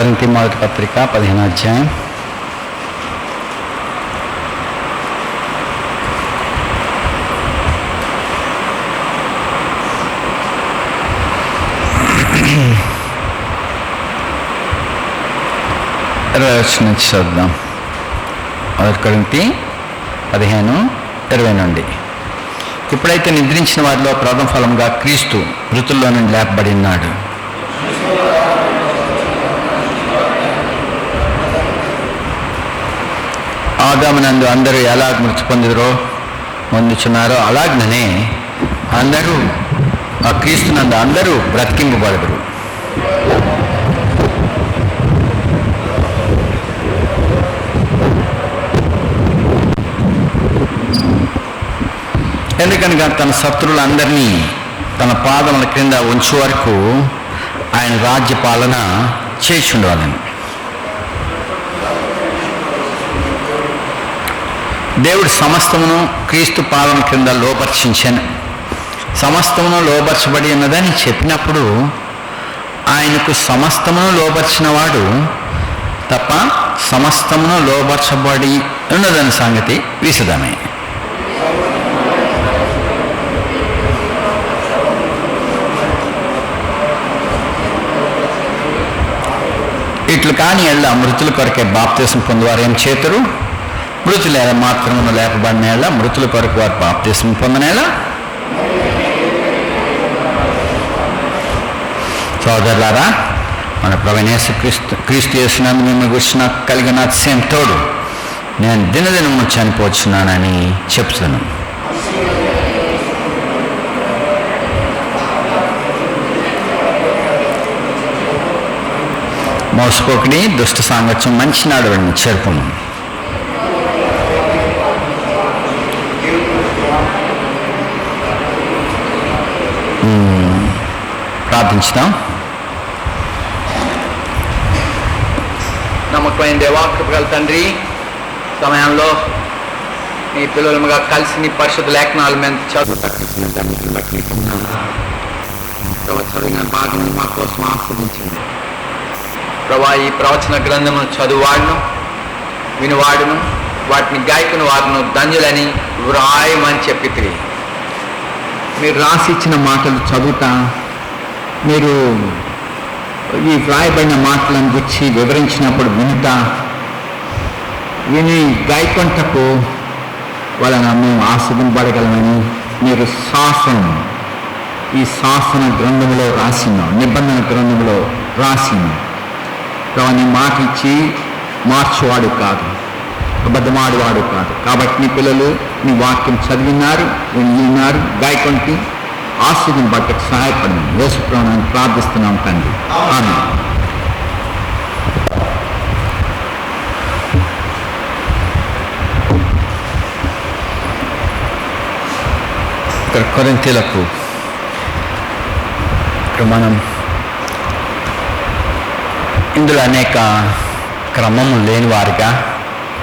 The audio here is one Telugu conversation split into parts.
కొరింథీ మొదటి పత్రిక 15వ అధ్యాయం. నుంచి చదువుదాం. మొదటి కొరింథీ 15:20 నుండి. ఇప్పుడైతే నిద్రించిన వారిలో ప్రథమ ఫలంగా క్రీస్తు మృతుల్లో నుండి లేపబడి ఉన్నాడు. ఆదామునందు అందరూ ఎలాగ మృతి పొందుచున్నారో అలాగనే అందరూ ఆ క్రీస్తునందు అందరూ బ్రతికింపబడరు. ఎందుకనగా తన శత్రువులందరినీ తన పాదముల క్రింద ఉంచు వరకు ఆయన రాజ్య పాలన చేయుచుండాలని. దేవుడు సమస్తమును క్రీస్తు పాదం క్రింద లోపర్చించాను. సమస్తమును లోపరచబడి ఉన్నదని చెప్పినప్పుడు ఆయనకు సమస్తమును లోపరిచిన వాడు తప్ప సమస్తమును లోపరచబడి ఉన్నదని సంగతి విశదమే. ఇట్లు కాని ఎళ్ళ మృతుల కొరకే బాప్తిసం పొందువారు ఏం చేతురు? మృతుల మాత్రమును లేపబడినేళ్ళ మృతుల కొరకు వారు బాప్తిసం పొందనేలా? సోదరులారా, మన ప్రభువైన క్రీస్తు యేసునందు మిమ్మల్ని గురించి నాకు కలిగిన అతిశయం తోడు నేను దినదినము చనిపోతున్నానని చెప్తాను. మోసపోకుని దుష్ట సాంగత్యం మంచి నడవడిని చెరుపును. ప్రార్థించుదాం. నమ్మకమైన దేవా, కృపగల తండ్రి, సమయంలో మీ పిల్లలుగా కలిసి నీ పరిశుద్ధ లేఖనాలు మేము చదివిన భాగం మా కోసం ఆస్వాదించింది ప్రభా. ఈ ప్రవచన గ్రంథమును చదువువాడును వినువాడును వాటిని గాయకుని వాడును ధన్యులని వ్రాయమని చెప్పి మీరు రాసి ఇచ్చిన మాటలు చదువుతా, మీరు ఈ వ్రాయబడిన మాటలను గురించి వివరించినప్పుడు వింటా, విని గాయకొంటకు వలన మేము ఆస్వాదింపబడగలమని మీరు ఈ శాసన గ్రంథంలో రాసినాం, నిబంధన గ్రంథంలో రాసినాం. నీ మాట ఇచ్చి మార్చేవాడు కాదు, అబద్ధమాడువాడు కాదు. కాబట్టి నీ పిల్లలు నీ వాక్యం చదివినారు, విన్నారు, గాయకొంటి ఆస్వాదింపబట్టకు సహాయపడింది. యేసు ప్రభువుని ప్రార్థిస్తున్నాం తండ్రి, ఆమేన్. ఇక్కడ కొరింథీలకు మనం ఇందులో అనేక క్రమము లేని వారిగా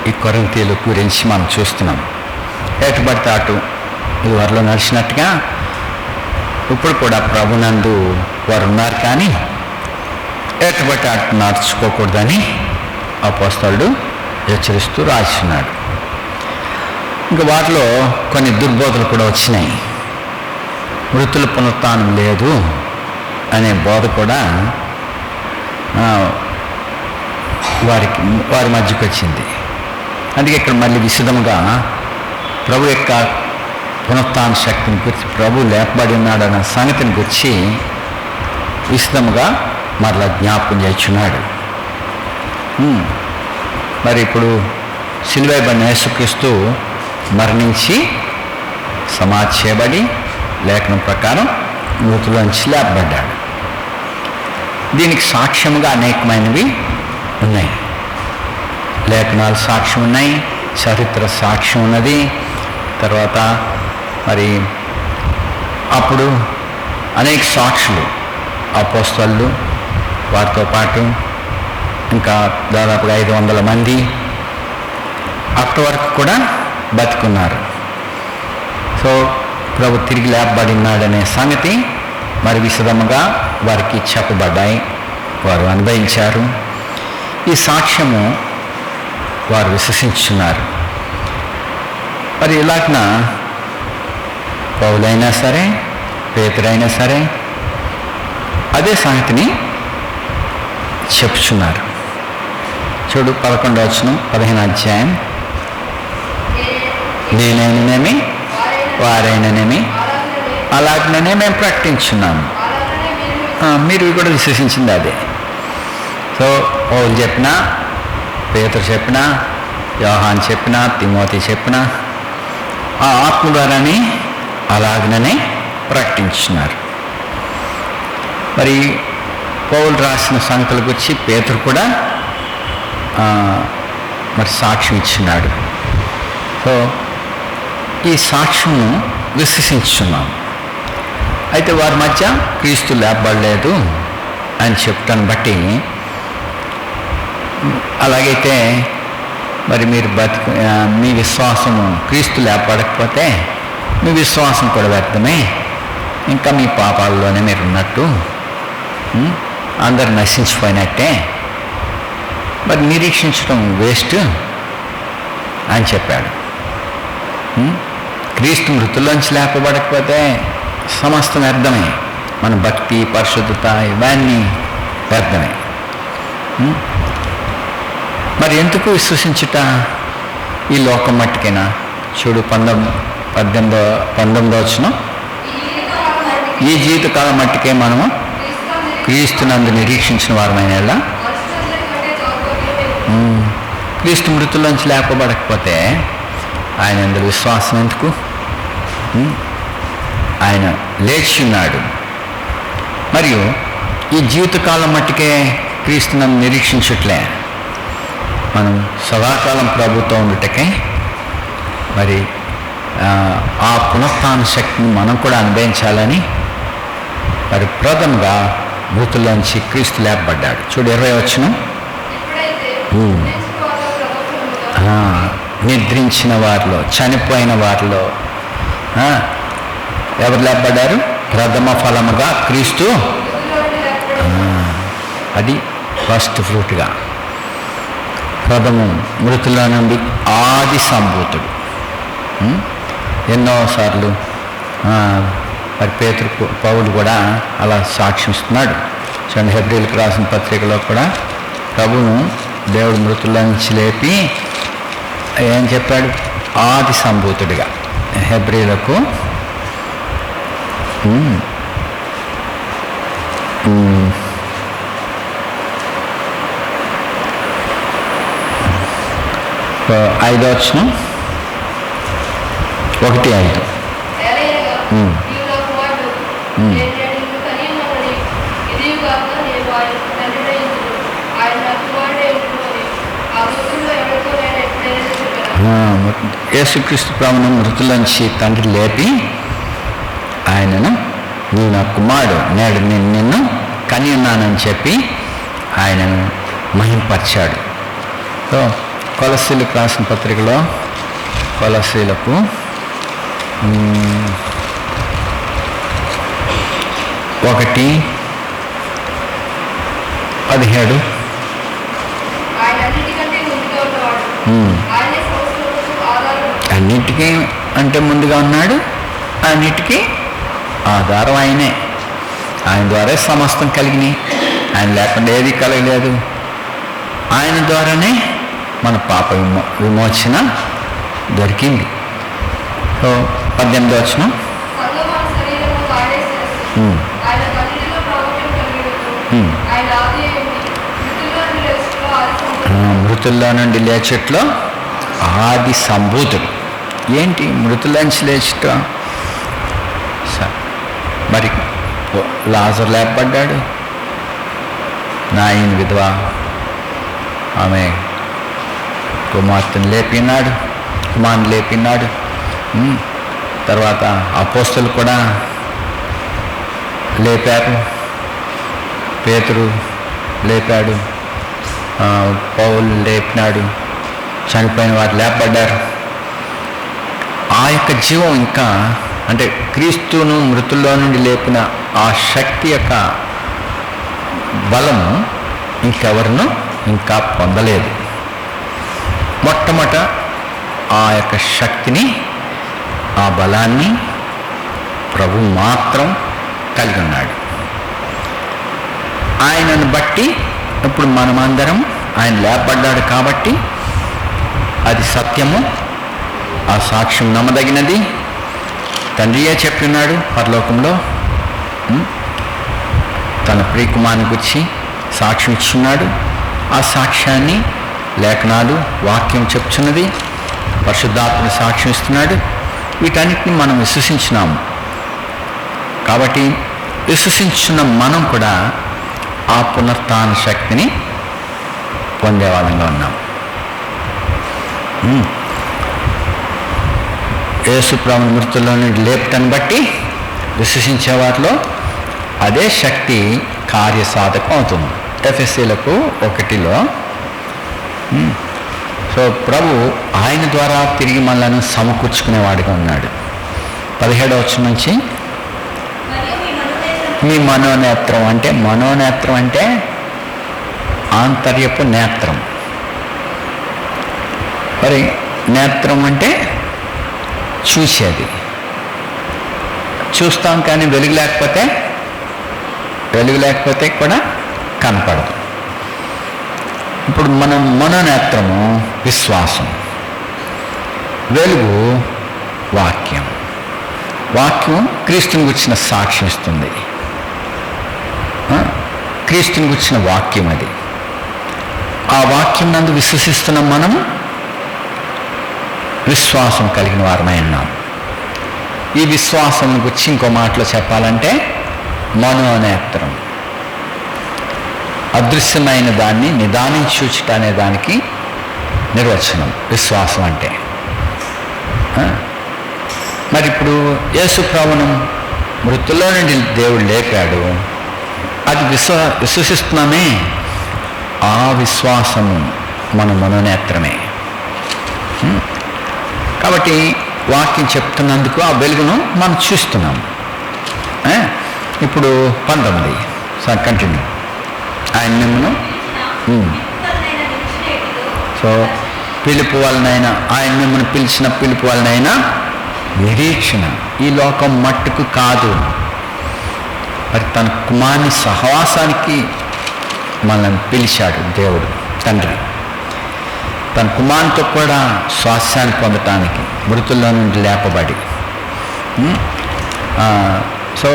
ఈ కొరింథీల గురించి మనం చూస్తున్నాం. ఎటు పడితే అటు ఇదివరలో నడిచినట్టుగా ఇప్పుడు కూడా ప్రభునందు వారు ఉన్నారు, కానీ ఎటు పడితే అటు నడుచుకోకూడదని అపోస్తలుడు హెచ్చరిస్తూ రాస్తున్నాడు. ఇంకా వాటిలో కొన్ని దుర్బోధలు కూడా వచ్చినాయి. మృతుల పునరుత్థానం లేదు అనే బోధ కూడా వారి మధ్యకు వచ్చింది. అందుకే ఇక్కడ మళ్ళీ విశదముగా ప్రభు యొక్క పునరుత్థాన శక్తిని గురించి, ప్రభు లేపబడి ఉన్నాడన్న సంగతిని గురించి విశదముగా మరలా జ్ఞాపకం చేస్తున్నాడు. మరి ఇప్పుడు సిలువైబడిన యేసుక్రీస్తు మరణించి సమాధి చేయబడి లేఖనం ప్రకారం మృతులోంచి లేపబడ్డాడు. దీనికి సాక్ష్యముగా అనేకమైనవి ఉన్నాయి. లేఖనాలు సాక్ష్యం ఉన్నాయి, చరిత్ర సాక్ష్యం ఉన్నది. తర్వాత మరి అప్పుడు అనేక సాక్షులు అపోస్తలులు, వారితో పాటు ఇంకా దాదాపుగా 500 మంది అప్పటి వరకు కూడా బతుకున్నారు. సో ప్రభు తిరిగి లేపబడినాడనే సంగతి మరి విశదముగా వారికి చెప్పబడ్డాయి, వారు అనుభవించారు. ఈ సాక్ష్యము వారు విశ్వసించున్నారు. మరి ఇలాగన పౌలైనా సరే, పేతురైనా సరే అదే సంగతిని చెప్పుచున్నారు. చూడు 11వ వచనం 15వ అధ్యాయం. నేనైననేమి వారైననేమి అలాగనే మేము ప్రకటించున్నాము. మీరు కూడా విశ్వసించింది అదే. సో పౌలు చెప్పినా, పేతురు చెప్పినా, యోహాన్ చెప్పినా, తిమోతి చెప్పినా ఆ ఆత్మ ద్వారానే అలాగనే ప్రకటించున్నారు. మరి పౌలు రాసిన సంగతుల గురించి పేతురు కూడా మరి సాక్ష్యం ఇచ్చినాడు. సో ఈ సాక్ష్యం విశ్వసించున్నాం. అయితే వారి మధ్య క్రీస్తు లేపబడలేదు అని చెప్పటాన్ని బట్టి, అలాగైతే మరి మీరు మీ విశ్వాసము క్రీస్తు లేపబడకపోతే మీ విశ్వాసం కూడా వ్యర్థమే, ఇంకా మీ పాపాల్లోనే మీరు ఉన్నట్టు, అందరు నశించిపోయినట్టే, మరి నిరీక్షించడం వేస్ట్ అని చెప్పాడు. క్రీస్తు మృతుల్లోంచి లేపబడకపోతే సమస్తం వ్యర్థమే, మన భక్తి పరిశుద్ధత ఇవన్నీ వ్యర్థమే. మరి ఎందుకు విశ్వసించుట? ఈ లోకం మట్టుకైనా. చూడు 19వ వచనం. ఈ జీవితకాలం మట్టుకే మనము క్రీస్తునందు నిరీక్షించిన వారమైన క్రీస్తు మృతుల్లోంచి లేపబడకపోతే ఆయన అందులో విశ్వాసం ఎందుకు? ఆయన లేచి ఉన్నాడు. మరియు ఈ జీవితకాలం మట్టుకే క్రీస్తునందు నిరీక్షించట్లే, మనం సదాకాలం ప్రభుత్వం ఉండటకే మరి ఆ పునఃస్థాన శక్తిని మనం కూడా అనుభవించాలని మరి ప్రథమంగా మృతుల్లోంచి క్రీస్తు లేపబడ్డాడు. చూడు 20వ వచనం. నిద్రించిన వారిలో, చనిపోయిన వారిలో ఎవరు లేపబడ్డారు? ప్రథమ ఫలముగా క్రీస్తు. అది ఫస్ట్ ఫ్రూట్గా, ప్రథమం మృతుల నుండి ఆది సంభూతుడు. ఎన్నోసార్లు మరి పేతురు పౌలు కూడా అలా సాక్ష్యమిస్తున్నాడు. చూడండి, హెబ్రీయులకు రాసిన పత్రికలో కూడా ప్రభువును దేవుడు మృతుల నుంచి లేపి ఏం చెప్పాడు? ఆది సంభూతుడిగా. హెబ్రీయులకు ఐదో వచనం 1:5. యేసుక్రీస్తు ప్రభువును మృతులంచి తండ్రి లేపి ఆయనను, నువ్వు నా కుమారుడు, నేడు నేను నిన్ను కని ఉన్నానని చెప్పి ఆయనను మహింపరిచాడు. సో కొలస్సీలకు రాసిన పత్రికలో కొలస్సీలకు 1:17 అన్నిటికీ అంటే ముందుగా ఉన్నాడు, అన్నిటికీ ఆధారం ఆయనే. ఆయన ద్వారా సమస్తం కలిగినాయి, ఆయన లేకుండా ఏది కలగలేదు. ఆయన ద్వారానే మన పాప విమోచన దొరికింది. సో 18వ వచనం. మృతుల్లో నుండి లేచట్లో ఆది సంభూతుడు. ఏంటి మృతుల నుంచి లేచట? మరి లాజరు లేపబడ్డాడు, నాయన విధవ ఆమె కుమార్తెను లేపినాడు, కుమారుని లేపినాడు. తర్వాత అపోస్తలు కూడా లేపారు, పేతురు లేపాడు, పౌలు లేపినాడు, చనిపోయిన వారు లేపబడ్డారు. ఆ యొక్క జీవం ఇంకా అంటే క్రీస్తును మృతుల్లో నుండి లేపిన ఆ శక్తి యొక్క బలము ఇంకెవరిను ఇంకా పొందలేదు. మొట్టమొదట ఆ యొక్క శక్తిని, ఆ బలాన్ని ప్రభు మాత్రం కలిగి ఉన్నాడు. ఆయనను బట్టి ఇప్పుడు మనమందరం, ఆయన లేపబడ్డాడు కాబట్టి అది సత్యము, ఆ సాక్ష్యం నమ్మదగినది. తండ్రియే చెప్పినాడు పరలోకంలో, తన ప్రియకుమారుని గురించి సాక్ష్యం ఇచ్చున్నాడు. ఆ సాక్ష్యాన్ని లేఖనాలు, వాక్యం చెప్తున్నది, పరిశుద్ధాత్మ సాక్ష్యం ఇస్తున్నాడు. వీటన్నిటిని మనం విశ్వసించినాము. కాబట్టి విశ్వసించున్న మనం కూడా ఆ పునరుత్థాన శక్తిని పొందేవాళ్ళంగా ఉన్నాం. యేసు ప్రభువుని మృతుల్లో నుండి లేపుటను బట్టి విశ్వసించే వాటిలో అదే శక్తి కార్యసాధకం అవుతుంది. ఎఫెసీయులకు 1లో సో ప్రభు ఆయన ద్వారా తిరిగి మనలను సమకూర్చుకునేవాడిగా ఉన్నాడు. 17వ వచనం నుంచి, మీ మనోనేత్రం అంటే, మనోనేత్రం అంటే ఆంతర్యపు నేత్రం. మరి నేత్రం అంటే చూసేది, చూస్తాం కానీ వెలుగు లేకపోతే కూడా కనపడదు. ఇప్పుడు మనం మనోనేత్రము విశ్వాసం, వెలుగు వాక్యం. వాక్యం క్రీస్తుని గురించిన సాక్ష్యం ఇస్తుంది. క్రీస్తుని గురించిన వాక్యం అది. ఆ వాక్యం నందు విశ్వసిస్తున్న మనం విశ్వాసం కలిగిన వారమై ఉన్నాం. ఈ విశ్వాసం గురించి ఇంకో మాటలో చెప్పాలంటే మనోనేత్రం, అదృశ్యమైన దాన్ని నిదానించుట అనే దానికి నిర్వచనం విశ్వాసం అంటే. మరి ఇప్పుడు యేసు ప్రభువును మృతుల్లో నుండి దేవుడు లేపాడు, అది విశ్వసిస్తున్నామే. ఆ విశ్వాసం మన మనోనేత్రమే. కాబట్టి వాక్యం చెప్తున్నందుకు ఆ వెలుగును మనం చూస్తున్నాం. ఇప్పుడు 19 కంటిన్యూ. ఆయన మిమ్మను సో పిలుపు వలనైనా, ఆయన మిమ్మల్ని పిలిచిన పిలుపు వలనైనా నిరీక్షణ. ఈ లోకం మట్టుకు కాదు, మరి తన కుమారుని సహవాసానికి మనల్ని పిలిచాడు దేవుడు తండ్రి. తన కుమారునితో కూడా స్వాస్థ్యాన్ని పొందటానికి మృతుల్లో నుండి లేపబడి. సో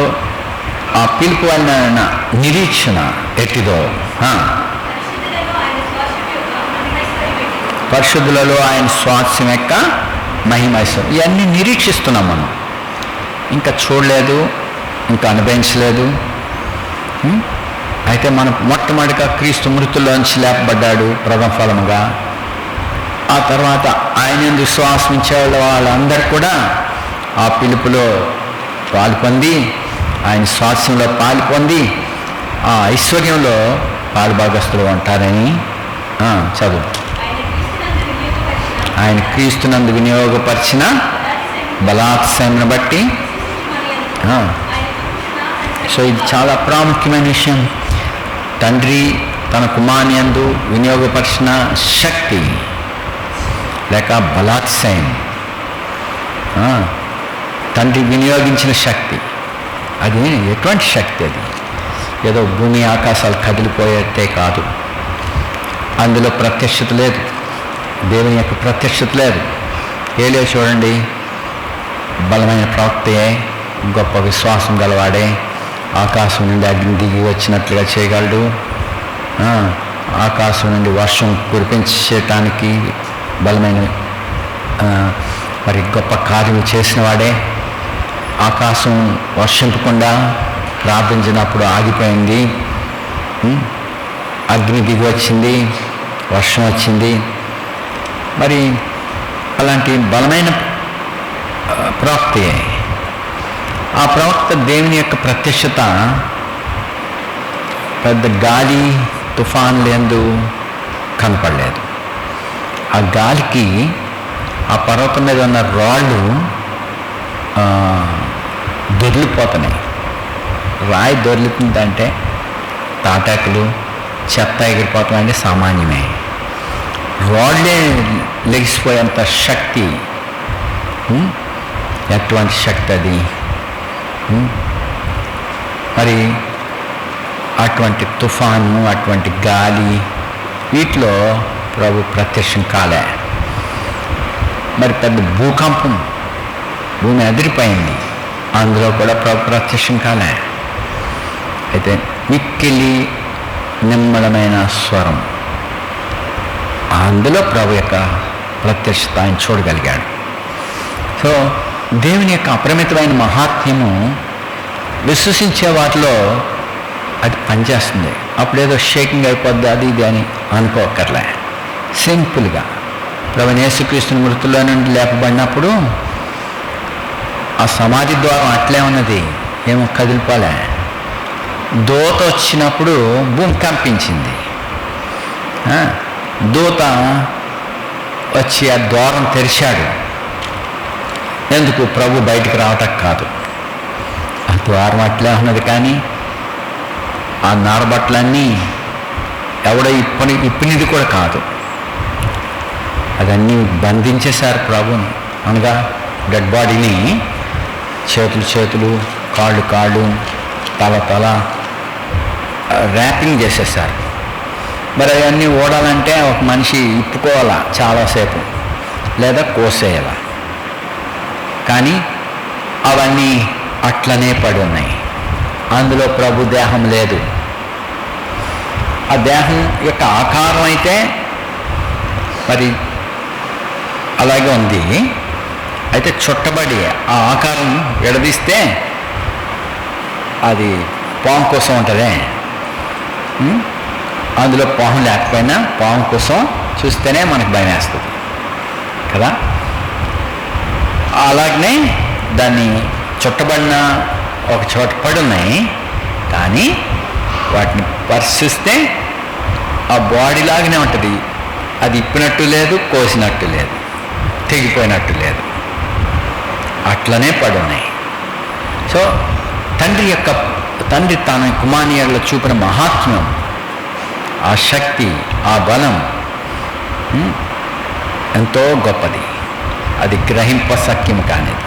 ఆ పిలుపు వలన నిరీక్షణ ఎట్టిదో, పరిశుద్ధులలో ఆయన స్వాస్థ్యం యొక్క మహిమైశ్వర్యం, ఇవన్నీ నిరీక్షిస్తున్నాం మనం. ఇంకా చూడలేదు, ఇంకా అనుభవించలేదు. అయితే మనం మొట్టమొదటిగా క్రీస్తు మృతుల్లోంచి లేపబడ్డాడు ప్రథమ ఫలముగా. ఆ తర్వాత ఆయన విశ్వాసం ఇచ్చే వాళ్ళందరూ కూడా ఆ పిలుపులో పాల్పొంది, ఆయన స్వాస్థ్యంలో పాల్పొంది ఆ ఐశ్వర్యంలో పాలుభాగస్తులు ఉంటారని చదువు. ఆయన క్రీస్తునందు వినియోగపరిచిన బలాత్సంను బట్టి. సో ఇది చాలా ప్రాముఖ్యమైన విషయం. తండ్రి తన కుమారుని యందు వినియోగపరిచిన శక్తి లేక బలాత్సయం, తండ్రి వినియోగించిన శక్తి, అది ఎటువంటి శక్తి? అది ఏదో భూమి ఆకాశాలు కదిలిపోయేట్టే కాదు. అందులో ప్రత్యక్షత లేదు, దేవుని యొక్క ప్రత్యక్షత లేదు. ఏలియా చూడండి, బలమైన ప్రవక్తయే, గొప్ప విశ్వాసం గలవాడే, ఆకాశం నుండి అగ్ని దిగి వచ్చినట్లుగా చేయగలడు, ఆకాశం నుండి వర్షం కురిపించటానికి బలమైన మరి గొప్ప కార్యం చేసిన వాడే. ఆకాశం వర్షింపకుండా ప్రార్థించినప్పుడు ఆగిపోయింది, అగ్ని దిగి వచ్చింది, వర్షం వచ్చింది. మరి అలాంటి బలమైన ప్రవక్తయే. ఆ ప్రవక్త దేవుని యొక్క ప్రత్యక్షత పెద్ద గాలి తుఫాన్లు యందు కనపడలేదు. ఆ గాలికి ఆ పర్వతం మీద ఉన్న రాళ్ళు దొర్లిపోతున్నాయి. రాయి దొర్లుతుందంటే తాటాకులు చెత్త ఎగిరిపోవటం అంటే సామాన్యమే. రాళ్ళే లెగిసిపోయేంత శక్తి, ఎటువంటి శక్తి అది. మరి అటువంటి తుఫాను, అటువంటి గాలి, వీటిలో ప్రభు ప్రత్యక్షం కాలే. మరి పెద్ద భూకంపం, భూమి అదిరిపోయింది, అందులో కూడా ప్రభు ప్రత్యక్షం కాలే. అయితే మిక్కిలి నిమ్మలమైన స్వరం, అందులో ప్రభు యొక్క ప్రత్యక్షత ఆయన చూడగలిగాడు. సో దేవుని యొక్క అపరిమితమైన మహాత్మ్యము విశ్వసించే వాటిలో అది పనిచేస్తుంది. అప్పుడేదో షేకింగ్ అయిపోద్ది అది ఇది అని అనుకోకర్లే. సింపుల్గా ప్రభు యేసుక్రీస్తుని మృతుల్లో నుండి లేపబడినప్పుడు ఆ సమాధి ద్వారం అట్లే ఉన్నది, ఏమో కదిలిపోలే. దూత వచ్చినప్పుడు భూమి కంపించింది. దూత వచ్చి ఆ ద్వారం తెరిచాడు. ఎందుకు? ప్రభు బయటికి రావటం కాదు. ఆ ద్వారం అట్లే ఉన్నది, కానీ ఆ నారబట్టలన్నీ ఎవడో ఇప్పినది కూడా కాదు. అదన్నీ బంధించేశారు ప్రభుని. అనగా డెడ్ బాడీని చేతులు కాళ్ళు తల ర్యాపింగ్ చేసేసారు. మరి అవన్నీ ఓడాలంటే ఒక మనిషి ఇప్పుకోవాలా చాలాసేపు, లేదా కోసేయాలా. కానీ అవన్నీ అట్లనే పడి ఉన్నాయి. అందులో ప్రభు దేహం లేదు. ఆ దేహం యొక్క ఆకారం అయితే మరి అలాగే ఉంది. అయితే చుట్టబడి ఆ ఆకారం విడదీస్తే అది పాము కోసం ఉంటుంది. అందులో పాము లేకపోయినా పాము కోసం చూస్తేనే మనకు భయం వేస్తుంది కదా. అలాగనే దాన్ని చుట్టబడిన ఒక చోట పడి ఉన్నాయి, కానీ వాటిని పరిశీలిస్తే ఆ బాడీ లాగానే ఉంటుంది. అది ఇప్పినట్టు లేదు, కోసినట్టు లేదు, తెగిపోయినట్టు లేదు, అట్లనే పడి ఉన్నాయి. సో తండ్రి తన కుమారునిలో చూపిన మహాత్మ్యం, ఆ శక్తి, ఆ బలం ఎంతో గొప్పది. అది గ్రహింపశక్యం కానిది.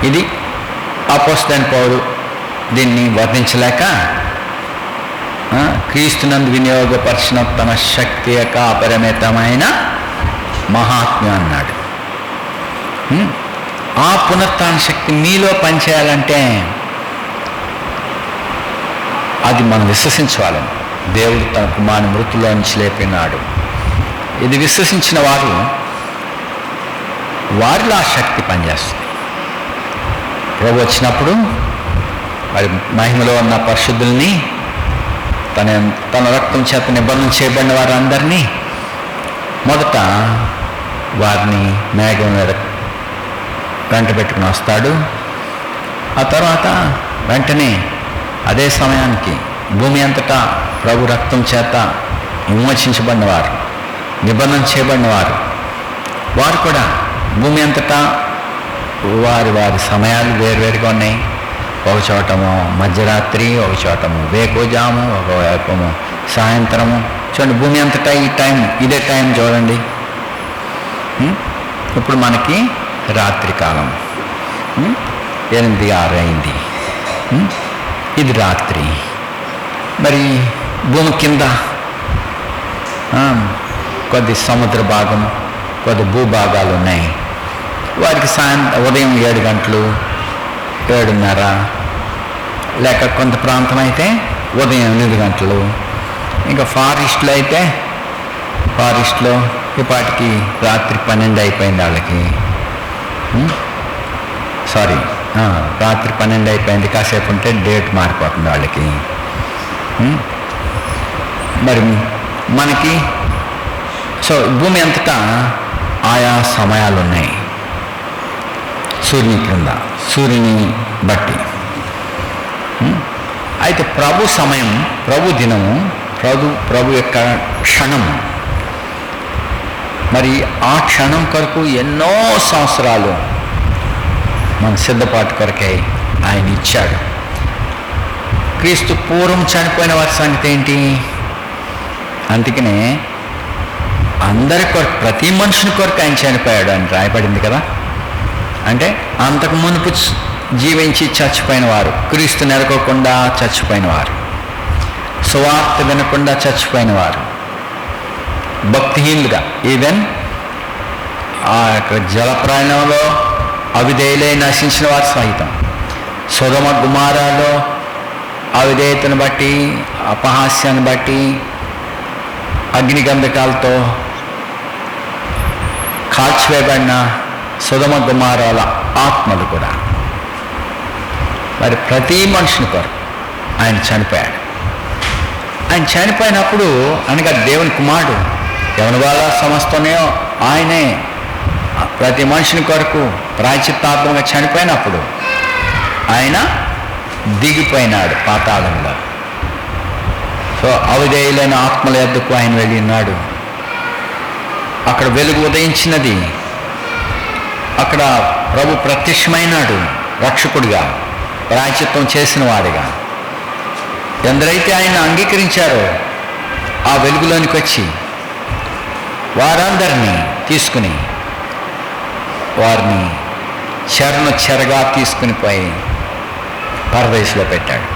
ఇది అపోస్తలుడైన పౌలు దీన్ని వర్ణించలేక క్రీస్తునందు వినియోగపరిచిన తన శక్తి యొక్క అపరిమితమైన మహాత్మ్యం అన్నాడు. ఆ పునరుత్థాన శక్తి మీలో పనిచేయాలంటే అది మనం విశ్వసించాలని. దేవుడు తన కుమారుని మృతుల్లో నుంచి లేపినాడు. ఇది విశ్వసించిన వారిలో ఆ శక్తి పనిచేస్తుంది. ప్రభు వచ్చినప్పుడు మరి మహిమలో ఉన్న పరిశుద్ధుల్ని, తన రక్తం చేత నిబంధన చేయబడిన వారందరినీ మొదట వారిని మేఘం మీద వెంట పెట్టుకుని వస్తాడు. ఆ తర్వాత వెంటనే అదే సమయానికి భూమి అంతటా ప్రభు రక్తం చేత విమోచించబడినవారు, నిబంధన చేయబడినవారు, వారు కూడా భూమి అంతటా వారి సమయాలు వేరువేరుగా ఉన్నాయి. ఒక చోటము మధ్యరాత్రి, ఒక చోటము వేకోజాము, ఒక వైపము సాయంత్రము. చూడండి, భూమి అంతటా ఇదే టైం చూడండి. ఇప్పుడు మనకి రాత్రి కాలం 8:06 అయింది. ఇది రాత్రి. మరి భూమి కింద కొద్ది సముద్ర భాగం, కొద్ది భూభాగాలు ఉన్నాయి. వారికి ఉదయం 7 గంటలు, 7:30, లేక కొంత ప్రాంతం అయితే ఉదయం 8 గంటలు. ఇంకా ఫారెస్ట్లో అయితే ఇప్పటికి రాత్రి 12 అయిపోయింది వాళ్ళకి. రాత్రి 12 అయిపోయింది. కాసేపు ఉంటే డేట్ మారిపోతుంది వాళ్ళకి. మరి మనకి భూమి అంతటా ఆయా సమయాలు ఉన్నాయి. సూర్యుని బట్టి. అయితే ప్రభు సమయం, ప్రభు దినము, ప్రభు యొక్క క్షణము, మరి ఆ క్షణం కొరకు ఎన్నో సంవత్సరాలు మన సిద్ధపాటు కొరకై ఆయన ఇచ్చాడు. క్రీస్తు పూర్వం చనిపోయిన వారి సంగతి ఏంటి? అందుకనే అందరి కొరకు, ప్రతి మనుషుని కొరకు ఆయన చనిపోయాడు అని రాయబడింది కదా. అంటే అంతకు మునుపు జీవించి చచ్చిపోయిన వారు, క్రీస్తు నెరకోకుండా చచ్చిపోయిన వారు, సువార్త వినకుండా చచ్చిపోయిన వారు, భక్తిహీనులుగా, ఈవెన్ ఆ యొక్క జల ప్రయాణంలో అవిధేయులై నశించిన వారు సహితం, సొదొమ గుమారాలో అవిధేయతను బట్టి, అపహాస్యాన్ని బట్టి అగ్నిగంధకాలతో కాల్చివేయబడిన సొదొమ గుమారాల ఆత్మలు కూడా. మరి ప్రతి మనుషుని కొరకు ఆయన చనిపోయాడు. ఆయన చనిపోయినప్పుడు, అనగా దేవుని కుమారుడు, ఎవరి వల్ల సమస్తమేయో ఆయనే ప్రతి మనుషుని కొరకు ప్రాయశ్చిత్తాత్మకంగా చనిపోయినప్పుడు ఆయన దిగిపోయినాడు పాతాళంలో. సో అవిధేయులైన ఆత్మల యొద్దకు ఆయన వెళ్ళి ఉన్నాడు. అక్కడ వెలుగు ఉదయించినది. అక్కడ ప్రభు ప్రత్యక్షమైనాడు రక్షకుడిగా, ప్రాయశ్చిత్తం చేసిన వాడిగా. ఎందరైతే ఆయన అంగీకరించారో ఆ వెలుగులోనికి వచ్చి వారందరినీ తీసుకుని వారిని చెరగా తీసుకుని పోయి పరదేశంలో పెట్టాడు.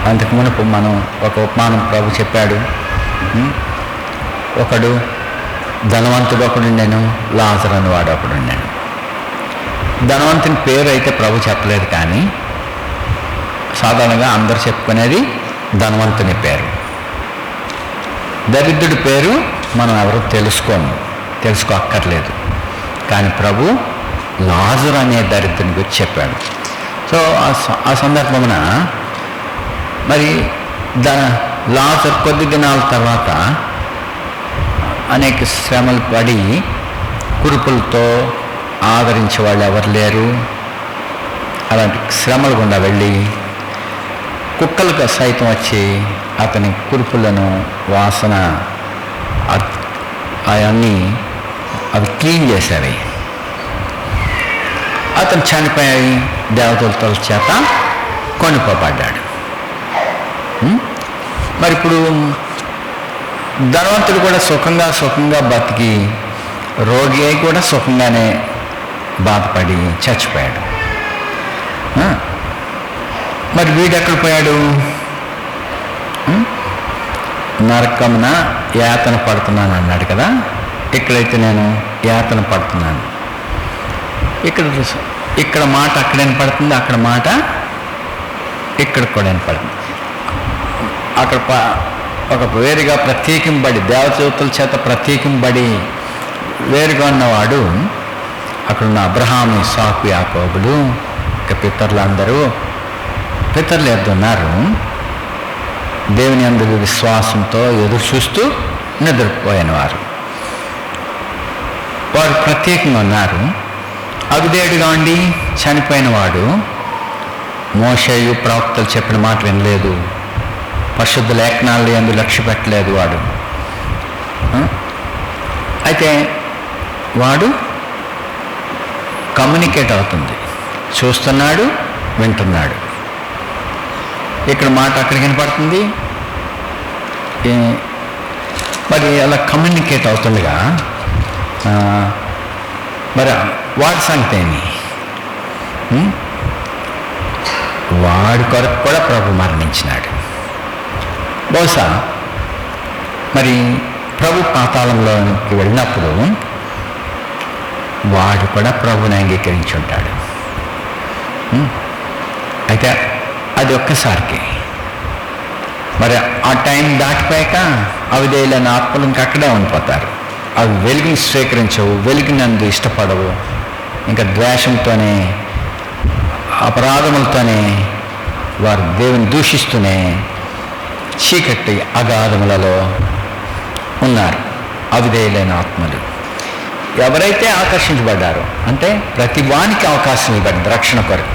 అంతకు మునుపు మనం ఒక ఉపమానం ప్రభు చెప్పాడు. ఒకడు ధనవంతుడు ఒకడు ఉండెను, లాజరు అని వాడు ఒకడు ఉండెను. ధనవంతుని పేరు అయితే ప్రభు చెప్పలేదు, కానీ సాధారణంగా అందరు చెప్పుకునేది ధనవంతుని పేరు. దరిద్రుడి పేరు మనం ఎవరు తెలుసుకోక్కర్లేదు. కానీ ప్రభు లాజరు అనే దరిద్రుని గురించి చెప్పాడు. సో ఆ సందర్భమున మరి లాజరు కొద్ది దినాల తర్వాత అనేక శ్రమలు పడి కురుపులతో ఆదరించే వాళ్ళు ఎవరు లేరు. అలాంటి శ్రమలు గుండా వెళ్ళి కుక్కలకు సైతం వచ్చి అతని కురుపులను వాసన అవన్నీ అవి క్లీన్ చేసేవి. అతను చనిపోయి దేవతల చేత కొనుక్కోబడ్డాడు. మరి ఇప్పుడు ధనవంతుడు కూడా సుఖంగా బతికి, రోగి అయి కూడా సుఖంగానే బాధపడి చచ్చిపోయాడు. మరి వీడు ఎక్కడ పోయాడు? నరకమున యాతన పడుతున్నాను అన్నాడు కదా. ఇక్కడైతే నేను యాతన పడుతున్నాను. ఇక్కడ మాట అక్కడ వినపడుతుంది, అక్కడ మాట ఇక్కడ కూడా వినపడుతుంది. అక్కడ ఒక వేరుగా ప్రత్యేకింపబడి, దేవదూతల చేత ప్రత్యేకింపబడి వేరుగా ఉన్నవాడు అక్కడున్న అబ్రహాము, ఇస్సాకు, యాకోబులు, ఇక పితరులు ఎద్దున్నారు. దేవుని యందు విశ్వాసంతో ఎదురు చూస్తూ నిద్రపోయిన వారు ప్రత్యేకంగా ఉన్నారు. అవిధేయుడుగా ఉండి చనిపోయిన వాడు మోషేయు ప్రవక్తలు చెప్పిన మాట వినలేదు, పరిశుద్ధ లేఖనాలు యందు లక్ష్య పెట్టలేదు వాడు. అయితే వాడు కమ్యూనికేట్ అవుతుంది, చూస్తున్నాడు, వింటున్నాడు. ఇక్కడ మాట అక్కడికి వినపడుతుంది. మరి అలా కమ్యూనికేట్ అవుతుండగా మరి వాడి సంగతి ఏమి? వాడి కొరకు కూడా ప్రభు మరణించినాడు. బహుశా మరి ప్రభు పాతాళంలోకి వెళ్ళినప్పుడు వాడు కూడా ప్రభుని అంగీకరించి ఉంటాడు. అయితే అది ఒక్కసారికి. మరి ఆ టైం దాటిపోయాక అవిధేయులైన ఆత్మలు ఇంకా అక్కడే ఉండిపోతారు. అవి వెలుగుని స్వీకరించవు, వెలుగునందు ఇష్టపడవు. ఇంకా ద్వేషంతోనే, అపరాధములతోనే వారు దేవుని దూషిస్తూనే చీకటి అగాధములలో ఉన్నారు అవిధేయులైన ఆత్మలు. ఎవరైతే ఆకర్షించబడ్డారో, అంటే ప్రతి వానికి అవకాశం ఇవ్వబడింది రక్షణ కొరకు,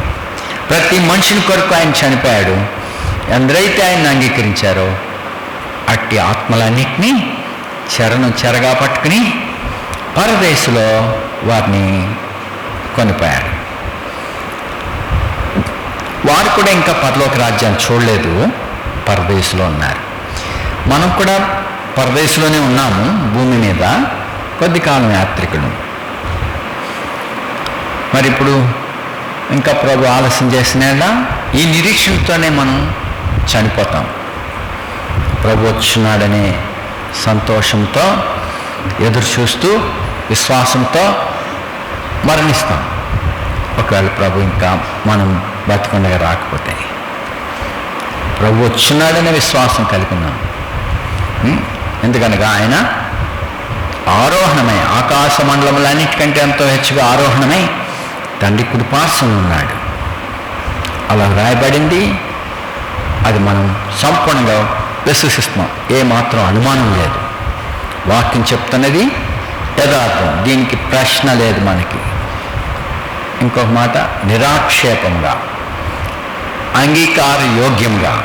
ప్రతి మనుషుని కొరకు ఆయన చనిపోయాడు. ఎందరైతే ఆయన అంగీకరించారో అట్టి ఆత్మలన్నింటినీ చెరగా పట్టుకుని పరదేశంలో వారిని కొనిపోయారు. వారు కూడా ఇంకా పరలోక రాజ్యాన్ని చూడలేదు, పరదేశంలో ఉన్నారు. మనం కూడా పరదేశంలోనే ఉన్నాము, భూమి మీద కొద్ది కాలం యాత్రికులు. మరి ఇప్పుడు ఇంకా ప్రభు ఆలస్యం చేసినా ఈ నిరీక్షణతోనే మనం చనిపోతాం. ప్రభు వచ్చున్నాడనే సంతోషంతో ఎదురు చూస్తూ విశ్వాసంతో మరణిస్తాం. ఒకవేళ ప్రభు ఇంకా మనం బతికుండగా రాకపోతే ప్రభు వచ్చున్నాడనే విశ్వాసం కలిగి ఉన్నాం. ఎందుకనగా ఆయన ఆరోహణమై ఆకాశ మండలములన్నిటికంటే ఎంతో హెచ్చుగా ఆరోహణమై తండ్రి కుడి పార్శ్వన ఉన్నాడు. అలా రాయబడింది. అది మనం సంపూర్ణంగా విశ్వసిస్తున్నాం. ఏమాత్రం అనుమానం లేదు. వాక్యం చెప్తున్నది యథార్థం, దీనికి ప్రశ్న లేదు మనకి. ఇంకొక మాట, నిరాక్షేపంగా అంగీకార యోగ్యంగా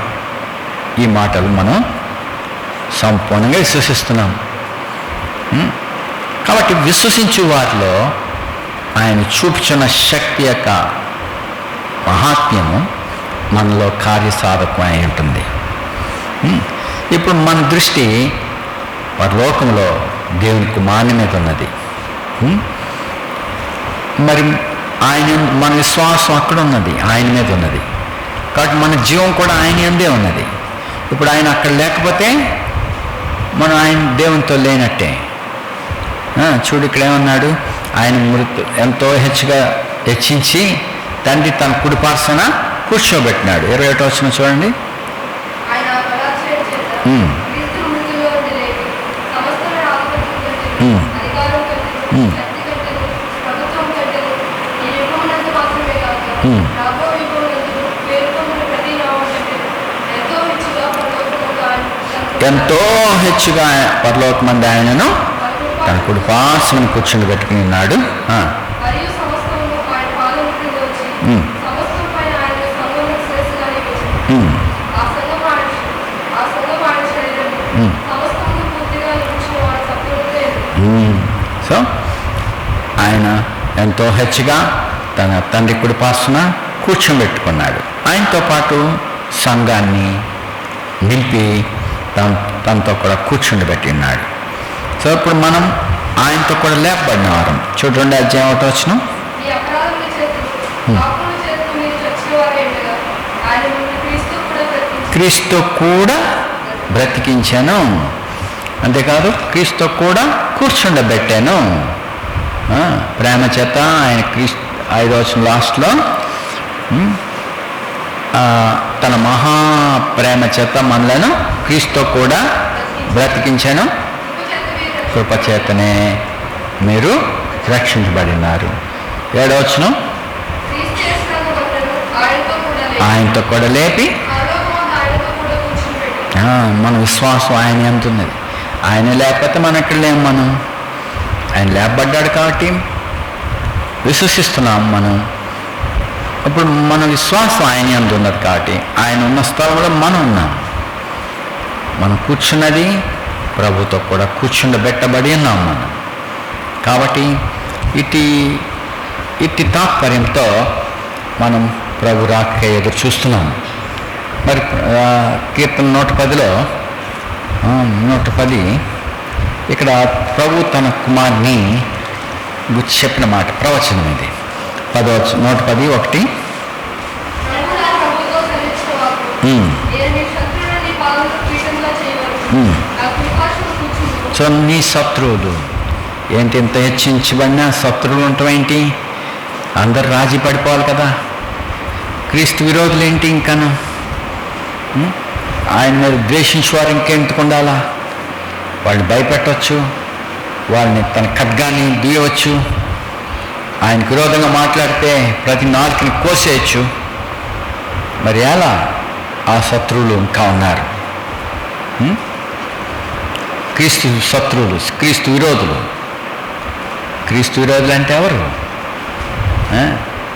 ఈ మాటలు మనం సంపూర్ణంగా విశ్వసిస్తున్నాం. కాబట్టి విశ్వసించు వారిలో ఆయన చూపుచున్న శక్తి యొక్క మహాత్మ్యము మనలో కార్యసాధకం అయి ఉంటుంది. ఇప్పుడు మన దృష్టి పరలోకంలో దేవుని కుమారుని మీద ఉన్నది. మరి ఆయన, మన విశ్వాసం అక్కడ ఉన్నది, ఆయన మీద ఉన్నది. కాబట్టి మన జీవం కూడా ఆయన యందే ఉన్నది. ఇప్పుడు ఆయన అక్కడ లేకపోతే మనం ఆయన దేవునితో లేనట్టే. చూడు ఇక్కడ ఏమన్నాడు, ఆయన ఎంతో హెచ్చించి తండ్రి తన కుడి పార్శ్వన కూర్చోబెట్టినాడు. 21వ వచనం చూడండి. ఎంతో హెచ్చుగా పరలోకమందు ఆయనను తన కుడి పార్శ్వన కూర్చుని పెట్టుకుని ఉన్నాడు. సో ఆయన ఎంతో హెచ్చుగా తన తండ్రి కుడి పార్శ్వన కూర్చోబెట్టుకున్నాడు. ఆయనతో పాటు సంఘాన్ని నింపి తనతో కూడా కూర్చుండబెట్టి ఉన్నాడు. సో ఇప్పుడు మనం ఆయనతో కూడా లేపబడిన వారం. చూడండి, అధ్యాయం 1వ వచనం. క్రీస్తు కూడా బ్రతికించాను, అంతేకాదు క్రీస్తు కూడా కూర్చుండబెట్టాను. ప్రేమ చేత ఆయన క్రీస్తు 5వ వచనం లాస్ట్లో తన మహా ప్రేమ చేత మనలను క్రీస్తు కూడా బ్రతికించాను, కృపచేతనే మీరు రక్షించబడినారు. 7వ వచనం, ఆయనతో కూడా లేపి, మన విశ్వాసం ఆయన ఎంత ఉన్నది. ఆయన లేకపోతే మనం ఇక్కడ లేము. మనం ఆయన లేపబడ్డాడు కాబట్టి విశ్వసిస్తున్నాం మనం. ఇప్పుడు మన విశ్వాసం ఆయన ఎంత ఉన్నది కాబట్టి ఆయన ఉన్న స్థలంలో మనం ఉన్నాం. మనం కూర్చున్నది ప్రభుతో కూడా కూర్చుండబెట్టబడి ఉన్నాం మనం. కాబట్టి ఇట్టి తాత్పర్యంతో మనం ప్రభు రాకై ఎదురు చూస్తున్నాం. మరి కీర్తన 110లో 110 ఇక్కడ ప్రభు తన కుమార్ని గురించి చెప్పిన మాట, ప్రవచనం ఇది. 110:1. సో నీ శత్రువులు ఏంటి, ఇంత హెచ్చించబడినా శత్రువులు ఉండటం ఏంటి? అందరు రాజీ పడిపోవాలి కదా. క్రీస్తు విరోధులు ఏంటి ఇంకాను? ఆయన మీద ద్వేషించేవారు ఇంకెందుకు ఉండాలా? వాళ్ళని భయపెట్టవచ్చు, వాళ్ళని తన ఖడ్గాన్ని దూయవచ్చు, ఆయనకు విరోధంగా మాట్లాడితే ప్రతి నాలుకని కోసేయచ్చు. మరి ఎలా ఆ శత్రువులు ఇంకా ఉన్నారు? క్రీస్తు శత్రువులు, క్రీస్తు విరోధులు. క్రీస్తు విరోధులు అంటే ఎవరు?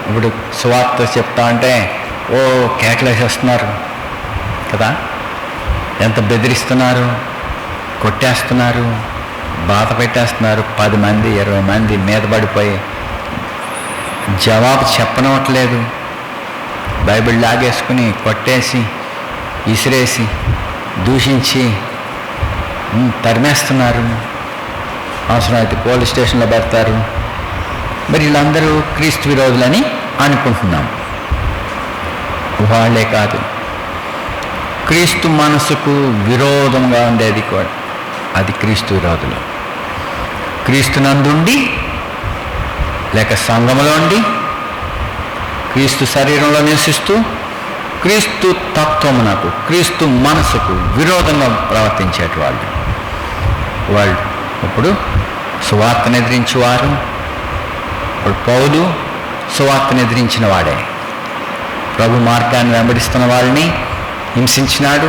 ఇప్పుడు సువార్త చెప్తా అంటే కేకలేసేస్తున్నారు కదా, ఎంత బెదిరిస్తున్నారు, కొట్టేస్తున్నారు, బాధ పెట్టేస్తున్నారు. 10 మంది 20 మంది మీద పడిపోయి జవాబు చెప్పనవట్లేదు. బైబిల్ లాగేసుకుని కొట్టేసి విసిరేసి దూషించి తరిమేస్తున్నారు. అవసరమైతే పోలీస్ స్టేషన్లో పెడతారు. మరి వీళ్ళందరూ క్రీస్తు విరోధులని అనుకుంటున్నాం. వాళ్ళే కాదు, క్రీస్తు మనసుకు విరోధంగా ఉండేది కూడా అది క్రీస్తు విరోధులు. క్రీస్తునందుండి లేక సంఘములో ఉండి క్రీస్తు శరీరంలో నివసిస్తూ క్రీస్తు తత్వమునకు క్రీస్తు మనసుకు విరోధంగా ప్రవర్తించేటి వాళ్ళు ఇప్పుడు సువార్తను ఎదిరించేవారు. ఇప్పుడు పౌలు సువార్తను ఎదిరించిన వాడే. ప్రభు మార్గాన్ని వెంబడిస్తున్న వాళ్ళని హింసించినాడు.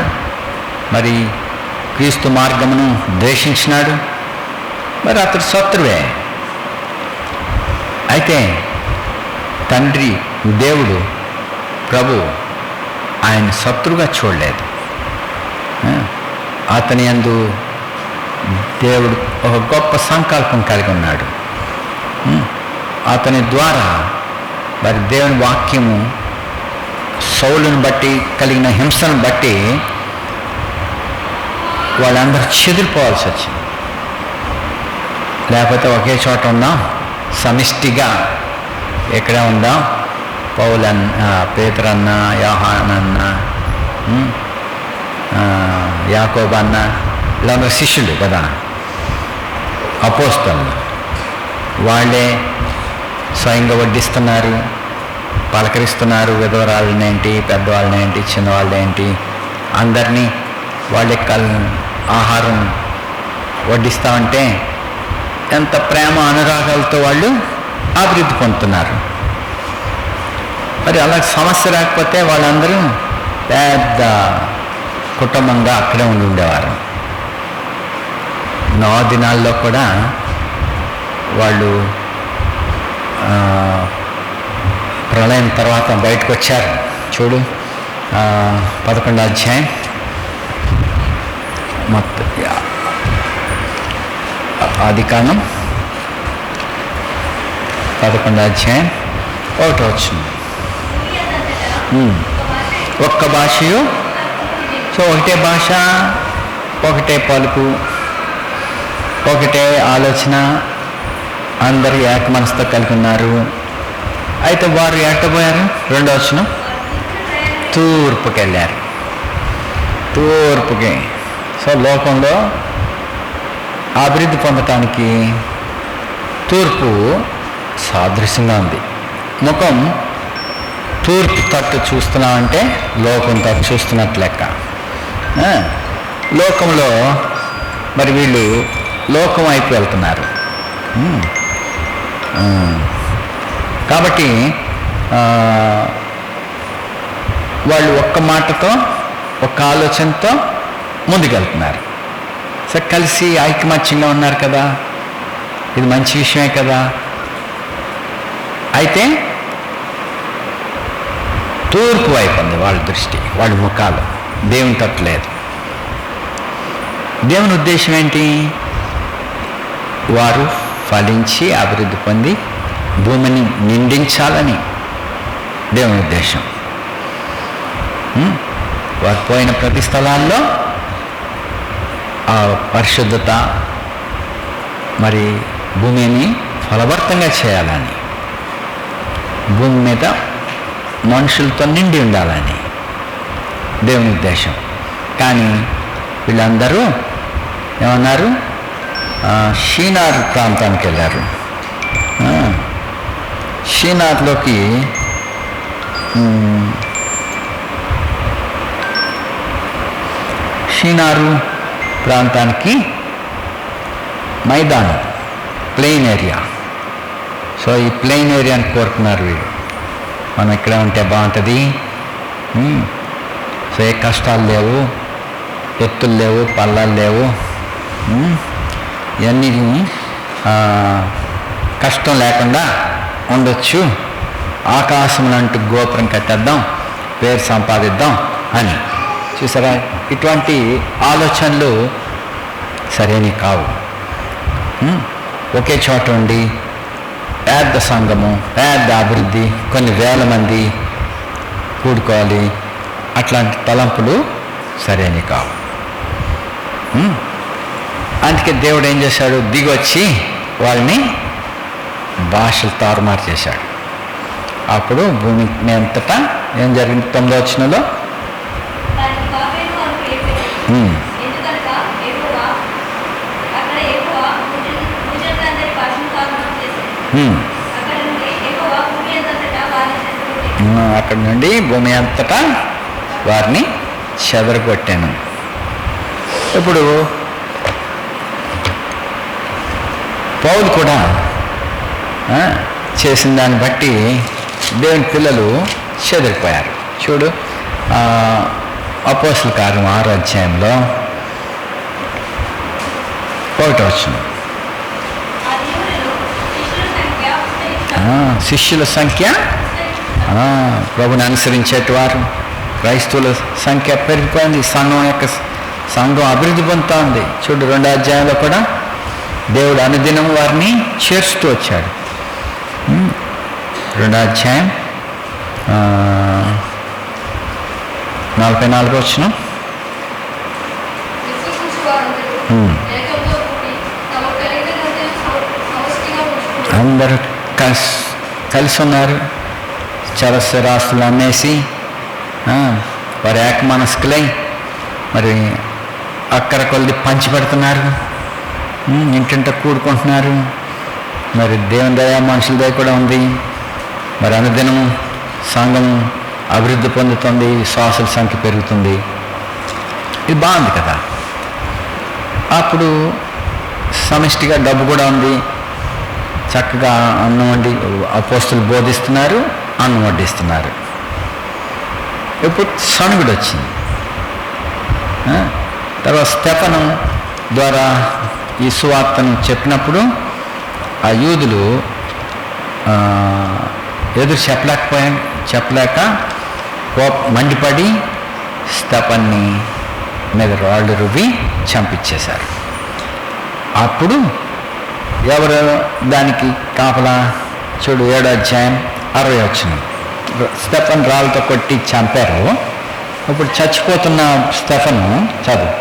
మరి క్రీస్తు మార్గమును ద్వేషించినాడు. మరి అతడు శత్రువే. అయితే తండ్రి దేవుడు ప్రభు ఆయన శత్రువుగా చూడలేదు. అతని యందు దేవుడు ఒక గొప్ప సంకల్పం కలిగి ఉన్నాడు. అతని ద్వారా మరి దేవుని వాక్యము సౌలుని బట్టి కలిగిన హింసను బట్టి వాళ్ళందరూ చెదిరిపోవాల్సి వచ్చింది. లేకపోతే ఒకే చోట ఉందాం, సమిష్టిగా ఎక్కడే ఉందాం. పౌలన్న, పేతురన్న, యోహానన్న, యాకోబన్న, వీళ్ళందరూ శిష్యులు కదా, అపోస్తలులు. వాళ్ళే స్వయంగా వడ్డిస్తున్నారు, పలకరిస్తున్నారు. విధవరాళ్ళనేంటి, పెద్దవాళ్ళనేంటి, చిన్నవాళ్ళనేంటి, అందరినీ వాళ్ళే ఆహారం వడ్డిస్తామంటే ఎంత ప్రేమ అనురాగాలతో వాళ్ళు అభివృద్ధి పొందుతున్నారు. మరి అలా సమస్య రాకపోతే వాళ్ళందరూ పెద్ద కుటుంబంగా అక్కడే ఉండేవారు. నోవా దినాల్లో కూడా వాళ్ళు ప్రళయం తర్వాత బయటకు వచ్చారు. చూడు 11వ అధ్యాయం మొత్తం ఆదికాండం 11వ అధ్యాయం 1వ వచనం. ఒక్క భాషయు, సో ఒకటే భాష, ఒకటే పలుకు, ఒకటే ఆలోచన, అందరూ ఏక మనసుతో కలిగి ఉన్నారు. అయితే వారు ఎట్టబోయారు? 2వ వచనం, తూర్పుకి వెళ్ళారు. తూర్పుకి. సో లోకంలో అభివృద్ధి పొందటానికి తూర్పు సాదృశ్యంగా ఉంది. ముఖం తూర్పు తట్టు చూస్తున్నామంటే లోకం తట్టు చూస్తున్నట్టు లెక్క. లోకంలో మరి వీళ్ళు లోకం వైపు వెళ్తున్నారు. కాబట్టి వాళ్ళు ఒక్క మాటతో, ఒక్క ఆలోచనతో ముందుకెళ్తున్నారు. సో కలిసి ఐకమత్యంగా ఉన్నారు కదా, ఇది మంచి విషయమే కదా. అయితే తూర్పు వైపు ఉంది వాళ్ళ దృష్టి, వాళ్ళ ముఖాలు. దేవుని తట్టలేదు. దేవుని ఉద్దేశం ఏంటి? వారు ఫలించి అభివృద్ధి పొంది భూమిని నిండించాలని దేవుని ఉద్దేశం. వారు పోయిన ప్రతి స్థలాల్లో ఆ పరిశుద్ధత, మరి భూమిని ఫలభరితంగా చేయాలని, భూమి మీద మనుషులతో నిండి ఉండాలని దేవుని ఉద్దేశం. కానీ వీళ్ళందరూ ఏమన్నారు? షీనార్ ప్రాంతానికి వెళ్ళారు. షీనార్లోకి షీనారు ప్రాంతానికి మైదానం, ప్లెయిన్ ఏరియా. సో ఈ ప్లెయిన్ ఏరియాని కోరుకున్నారు వీళ్ళు. మనం ఇక్కడ ఉంటే బాగుంటుంది. సో ఏ కష్టాలు లేవు, ఎత్తులు లేవు, పల్లాలు లేవు, ఇవన్నీ కష్టం లేకుండా ఉండొచ్చు. ఆకాశం అంటూ గోపురం కట్టేద్దాం, పేరు సంపాదిద్దాం అని. చూసారా, ఇటువంటి ఆలోచనలు సరైనవి కావు. ఒకే చోట ఉండి పెద్ద సంఘము, పెద్ద అభివృద్ధి, కొన్ని వేల మంది కూడుకోవాలి, అట్లాంటి తలంపులు సరైనవి కావు. అందుకే దేవుడు ఏం చేశాడు, దిగొచ్చి వాళ్ళని భాషలు తారుమారు చేశాడు. అప్పుడు భూమి అంతటా ఏం జరిగింది? 9వ వచనంలో అక్కడి నుండి భూమి అంతటా వారిని చెదరగొట్టాను. ఇప్పుడు పౌలు కూడా చేసిన దాన్ని బట్టి దేవుని పిల్లలు చెదిరిపోయారు. చూడు, అపోస్తల కార్యం 6వ అధ్యాయంలో 1వ వచనం. శిష్యుల సంఖ్య, ప్రభుని అనుసరించేటివారు క్రైస్తవుల సంఖ్య పెరిగిపోయింది. సంఘం అభివృద్ధి పొందుతూ ఉంది. చూడు, 2వ అధ్యాయంలో కూడా దేవుడు అనుదినం వారిని చేర్చుతూ వచ్చాడు. 2వ అధ్యాయం 44వ వచనం. అందరూ కలిసి ఉన్నారు. చరస్థిరాస్తులు అమ్మేసి వారి ఏక మనస్కులై మరి అక్కర కొద్ది పంచి పెడుతున్నారు, ఇంటింట కూడుకుంటున్నారు. మరి దేవుని దయ, మనుషుల దయ కూడా ఉంది. మరి అనుదినం సంఘం అభివృద్ధి పొందుతుంది, విశ్వాసుల సంఖ్య పెరుగుతుంది. ఇది బాగుంది కదా. అప్పుడు సమిష్టిగా డబ్బు కూడా ఉంది. చక్కగా అన్నం వండి అపోస్తులు బోధిస్తున్నారు, అన్నం వడ్డిస్తున్నారు. ఇప్పుడు సణుగుడు వచ్చింది. తర్వాత స్టెఫను ద్వారా ఈ సువార్తను చెప్పినప్పుడు ఆ యూదులు ఎదురు చెప్పలేక మండిపడి స్టెఫన్ని మీద రాళ్ళు రువ్వి చంపించేశారు. అప్పుడు ఎవరు దానికి కాపలా? చూడు, 7వ అధ్యాయం 60వ వచనం. స్టెఫన్ రాళ్ళతో కొట్టి చంపారు. ఇప్పుడు చచ్చిపోతున్న స్టెఫను చదువు.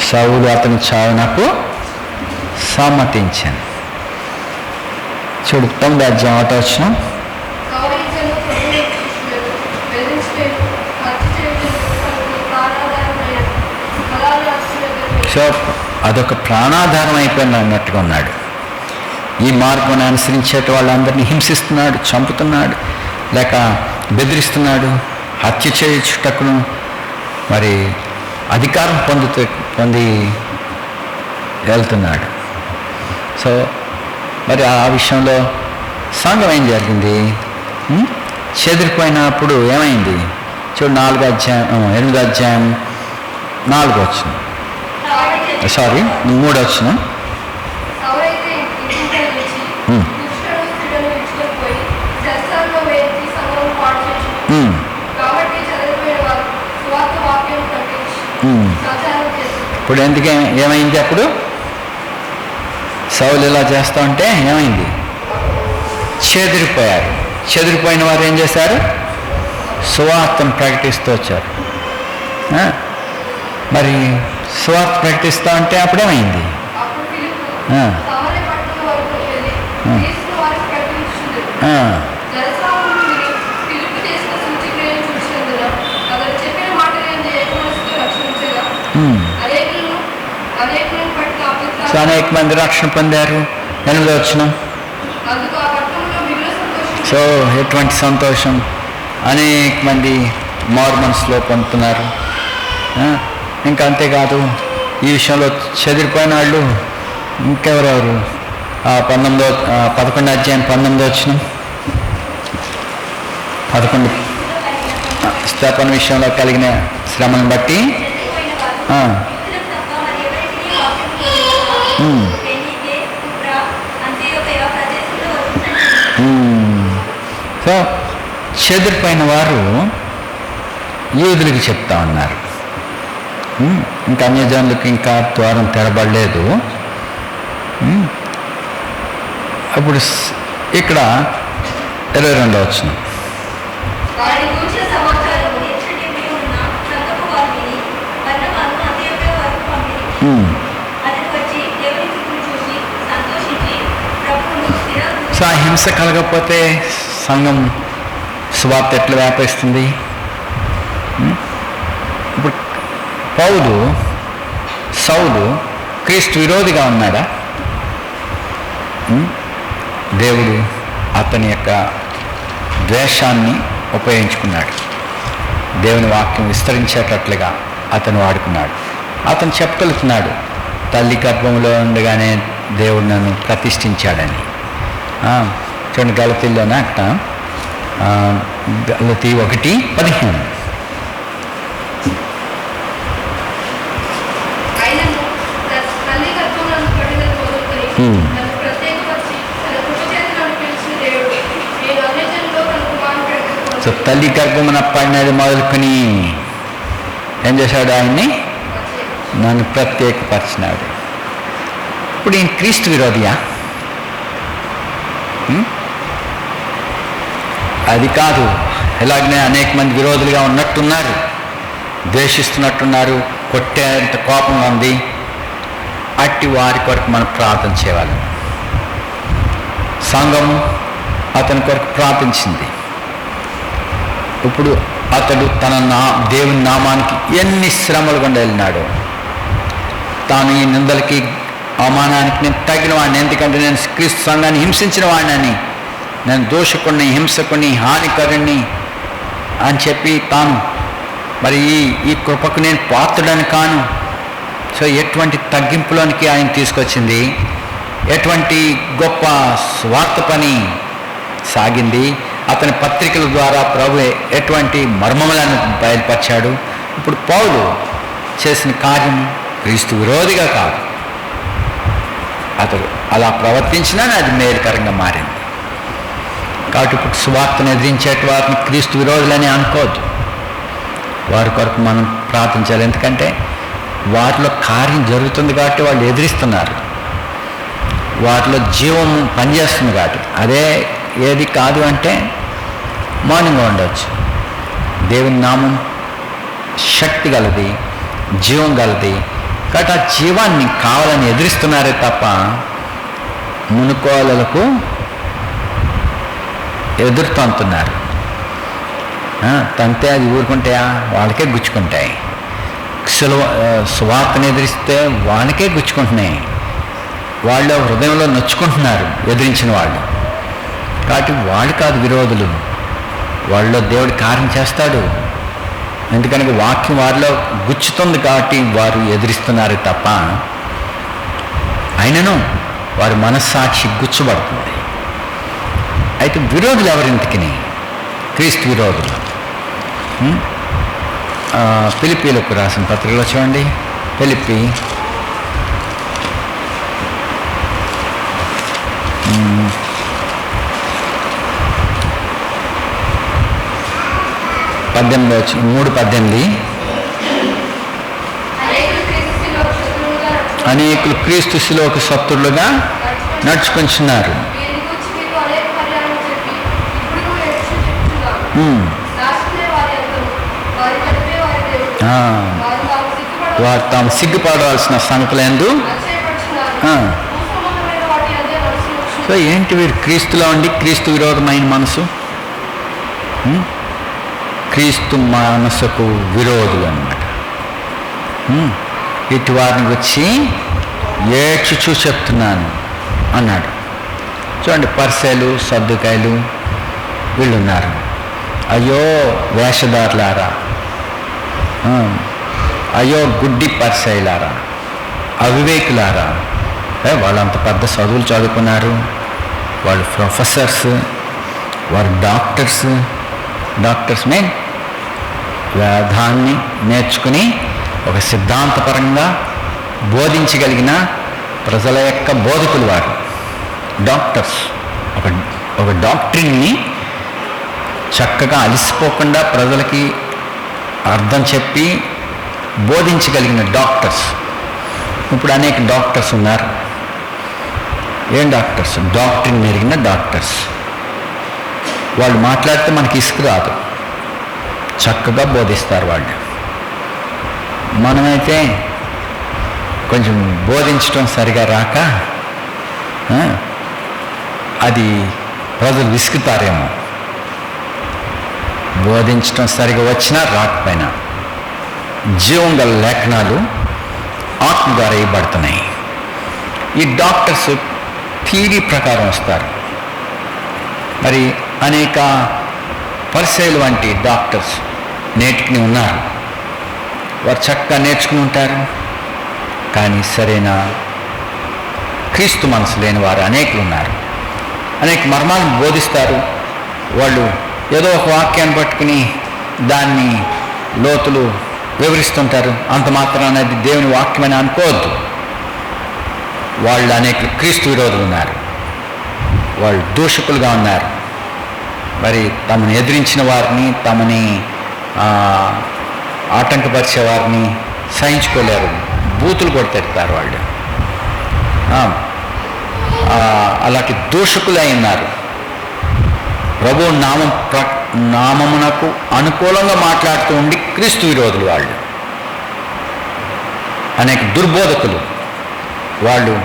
సౌలు అతని చావునకు సమ్మతించాను. చూడు, 9వ అధ్యాయం 1వ వచనం. సో అదొక ప్రాణాధారం అయిపోయింది అన్నట్టుగా ఉన్నాడు. ఈ మార్గం అనుసరించేట వాళ్ళందరినీ హింసిస్తున్నాడు, చంపుతున్నాడు, లేక బెదిరిస్తున్నాడు, హత్య చేయుటకును మరి అధికారం పొంది వెళ్తున్నాడు. సో మరి ఆ విషయంలో సంఘం ఏం జరిగింది? చెదిరిపోయినప్పుడు ఏమైంది? చూడు, 8వ అధ్యాయం 4వ వచనం. 3వ వచనం. ఇప్పుడు ఎందుకే ఏమైంది? అప్పుడు సౌలు ఇలా చేస్తూ ఉంటే ఏమైంది? చెదిరిపోయారు. చెదిరిపోయిన వారు ఏం చేశారు? సువార్తను ప్రకటిస్తూ వచ్చారు. మరి సువార్త ప్రకటిస్తూ ఉంటే అప్పుడేమైంది? అనేక మంది రక్షణ పొందారు. 8వ వచనం. సో ఎటువంటి సంతోషం! అనేక మంది మారు మనసులో పొందుతున్నారు. ఇంకా అంతేకాదు, ఈ విషయంలో చెదిరిపోయిన వాళ్ళు ఇంకెవరెవరు? 11వ అధ్యాయం 19వ వచనం. 11 స్థాపన విషయంలో కలిగిన శ్రమను బట్టి సో చెదిరిపోయిన వారు యూదులకి చెప్తా ఉన్నారు. ఇంకా అన్యజనులకు ఇంకా ద్వారం తెరబడలేదు. అప్పుడు ఇక్కడ 22వ వచనం. సో ఆ హింస కలగకపోతే సంఘం సువార్త ఎట్లా వ్యాపిస్తుంది? ఇప్పుడు సౌలు క్రీస్తు విరోధిగా ఉన్నాడా? దేవుడు అతని యొక్క ద్వేషాన్ని ఉపయోగించుకున్నాడు. దేవుని వాక్యం విస్తరించేటట్లుగా అతను వాడుకున్నాడు. అతను చెప్పగలుగుతున్నాడు, తల్లి గర్భంలో ఉండగానే దేవుడు నన్ను ప్రతిష్ఠించాడని. చూడండి, గలతీలోనే అక్కడ గలతీ 1:15. సో తల్లి గర్భమున పడినది మొదలుకొని ఏం చేశాడు? ఆయన్ని నన్ను ప్రత్యేకపరిచినాడు. ఇప్పుడు ఈయన క్రీస్తు విరోధియా? అది కాదు. ఇలాగనే అనేక మంది విరోధులుగా ఉన్నట్టున్నారు, ద్వేషిస్తున్నట్టున్నారు, కొట్టేంత కోపంగా ఉంది. అట్టి వారి కొరకు మనం ప్రార్థన చేయాలి. సంఘం అతని కొరకు ప్రార్థించింది. ఇప్పుడు అతడు తన దేవుని నామానికి ఎన్ని శ్రమలు గుండా వెళ్ళినాడు. తాను ఈ నిందలకి అవమానానికి నేను తగిన వాడిని, ఎందుకంటే నేను క్రీస్తు సంఘాన్ని హింసించిన వాడినని, నేను దోషకుడిని, హింసకుని, హానికరుణ్ణి అని చెప్పి తాను మరి ఈ కృపకు నేను పాత్రుడని కాను. సో ఎటువంటి తగ్గింపులోనికి ఆయన తీసుకొచ్చింది, ఎటువంటి గొప్ప స్వార్థ పని సాగింది. అతని పత్రికల ద్వారా ప్రభు ఎటువంటి మర్మములను బయలుపరిచాడు. ఇప్పుడు పౌలు చేసిన కార్యం క్రీస్తు విరోధిగా కాదు, అతడు అలా ప్రవర్తించినా అది మేలుకరంగా మారింది. కాబట్టి ఇప్పుడు సువార్తను ఎదిరించేటి వారిని క్రీస్తు విరోధులని అనుకోవద్దు. వారి కొరకు మనం ప్రార్థించాలి. ఎందుకంటే వాటిలో కార్యం జరుగుతుంది కాబట్టి వాళ్ళు ఎదిరిస్తున్నారు, వాటిలో జీవం పనిచేస్తుంది కాబట్టి. అదే ఏది కాదు అంటే మౌనంగా ఉండవచ్చు. దేవుని నామం శక్తి గలది, జీవం గలది కాబట్టి ఆ జీవాన్ని కావాలని ఎదిరిస్తున్నారే తప్ప మునుకోలకు ఎదురుతంతున్నారు. తంతే అది ఊరుకుంటే వాళ్ళకే గుచ్చుకుంటాయి. సువార్తను ఎదిరిస్తే వాళ్ళకే గుచ్చుకుంటున్నాయి. వాళ్ళు హృదయంలో నొచ్చుకుంటున్నారు ఎదిరించిన వాళ్ళు. కాబట్టి వాళ్ళు కాదు విరోధులు, వాళ్ళలో దేవుడు కార్యం చేస్తాడు. ఎందుకనగా వాక్యం వారిలో గుచ్చుతుంది కాబట్టి వారు ఎదిరిస్తున్నారు తప్ప అయినను వారి మనస్సాక్షి గుచ్చుబడుతుంది. అయితే విరోధులు ఎవరింటికి? క్రీస్తు విరోధులు. ఫిలిప్పీలకు రాసిన పత్రికలో చూడండి, ఫిలిప్పీ 3:18 అనేకులు క్రీస్తు శిలువకు శత్రులుగా నడుచుకుంటున్నారు. వారు తాము సిగ్గుపడవలసిన సంగతులందు. సో ఏంటి వీరు క్రీస్తులో ఉండి క్రీస్తు విరోధమైన మనసు, క్రీస్తు మనసుకు విరోధులు అన్నమాట. ఇటు వారిని వచ్చి ఏడ్చుచూ చెప్తున్నాను అన్నాడు. చూడండి, పరిసయ్యులు, సద్దుకాయలు వీళ్ళున్నారు. అయ్యో వేషధారులారా, అయ్యో గుడ్డి పరిసయ్యులారా, అవివేకులారా. వాళ్ళంత పెద్ద చదువులు చదువుకున్నారు, వాళ్ళు ప్రొఫెసర్స్, వారు డాక్టర్స్ మీన్ వేదాన్ని నేర్చుకుని ఒక సిద్ధాంతపరంగా బోధించగలిగిన ప్రజల యొక్క బోధకులు వారు. డాక్టర్స్ ఒక డాక్టరీని చక్కగా అలసిపోకుండా ప్రజలకి అర్థం చెప్పి బోధించగలిగిన డాక్టర్స్. ఇప్పుడు అనేక డాక్టర్స్ ఉన్నారు. ఏం డాక్టర్స్? Doctoring మెరిగిన doctors. వాళ్ళు మాట్లాడితే మనకి ఇసుక రాదు, చక్కగా బోధిస్తారు వాళ్ళు. మనమైతే కొంచెం బోధించడం సరిగా రాక అది ప్రజలు విసుగుతారేమో. బోధించడం సరిగా వచ్చినా రాకపోయినా జీవం గల లేఖనాలు ఆత్మ ద్వారా ఇవ్వబడుతున్నాయి. ఈ డాక్టర్స్ థియరీ ప్రకారం వస్తారు. మరి అనేక పరిచయాలు వంటి డాక్టర్స్ నేటికి ఉన్నారు. వారు చక్కగా నేర్చుకుని ఉంటారు, కానీ సరైన క్రీస్తు మనసు లేని వారు అనేకులు ఉన్నారు. అనేక మర్మాలను బోధిస్తారు. వాళ్ళు ఏదో ఒక వాక్యాన్ని పట్టుకుని దాన్ని లోతులు వివరిస్తుంటారు. అంత మాత్రాన అది దేవుని వాక్యమని అనుకోవద్దు. వాళ్ళు అనేక క్రీస్తు విరోధులు ఉన్నారు, వాళ్ళు దూషకులుగా ఉన్నారు. మరి తమను ఎదిరించిన వారిని, తమని ఆటంకపరిచే వారిని సహించుకోలేరు, బూతులు కూడా తిడతారు వాళ్ళు. అలాంటి దూషకులై ఉన్నారు. ప్రభు నామమునకు అనుకూలంగా మాట్లాడుతూ ఉండి క్రీస్తు విరోధులు వాళ్ళు. అనేక దుర్బోధకులు వాళ్ళు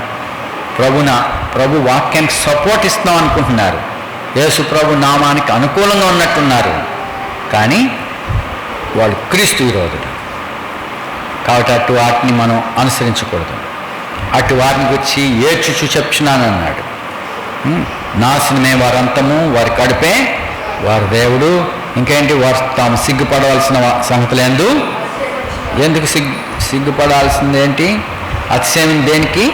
ప్రభు వాక్యానికి సపోర్ట్ ఇస్తున్నాం అనుకుంటున్నారు, యేసు ప్రభు నామానికి అనుకూలంగా ఉన్నట్టున్నారు, కానీ వాళ్ళు క్రీస్తు విరోధులు. కాబట్టి అటు వాటిని మనం అనుసరించకూడదు. అటు వారిని వచ్చి ఏడ్చుచు చెప్తున్నానన్నాడు. నాశనమే వారి అంతము, వారి కడుపే వారి దేవుడు. ఇంకేంటి? వారు తాము సిగ్గుపడవలసిన సంగతులందు ఎందుకు సిగ్గుపడాల్సిందేంటి? అతిశయం దేనికి?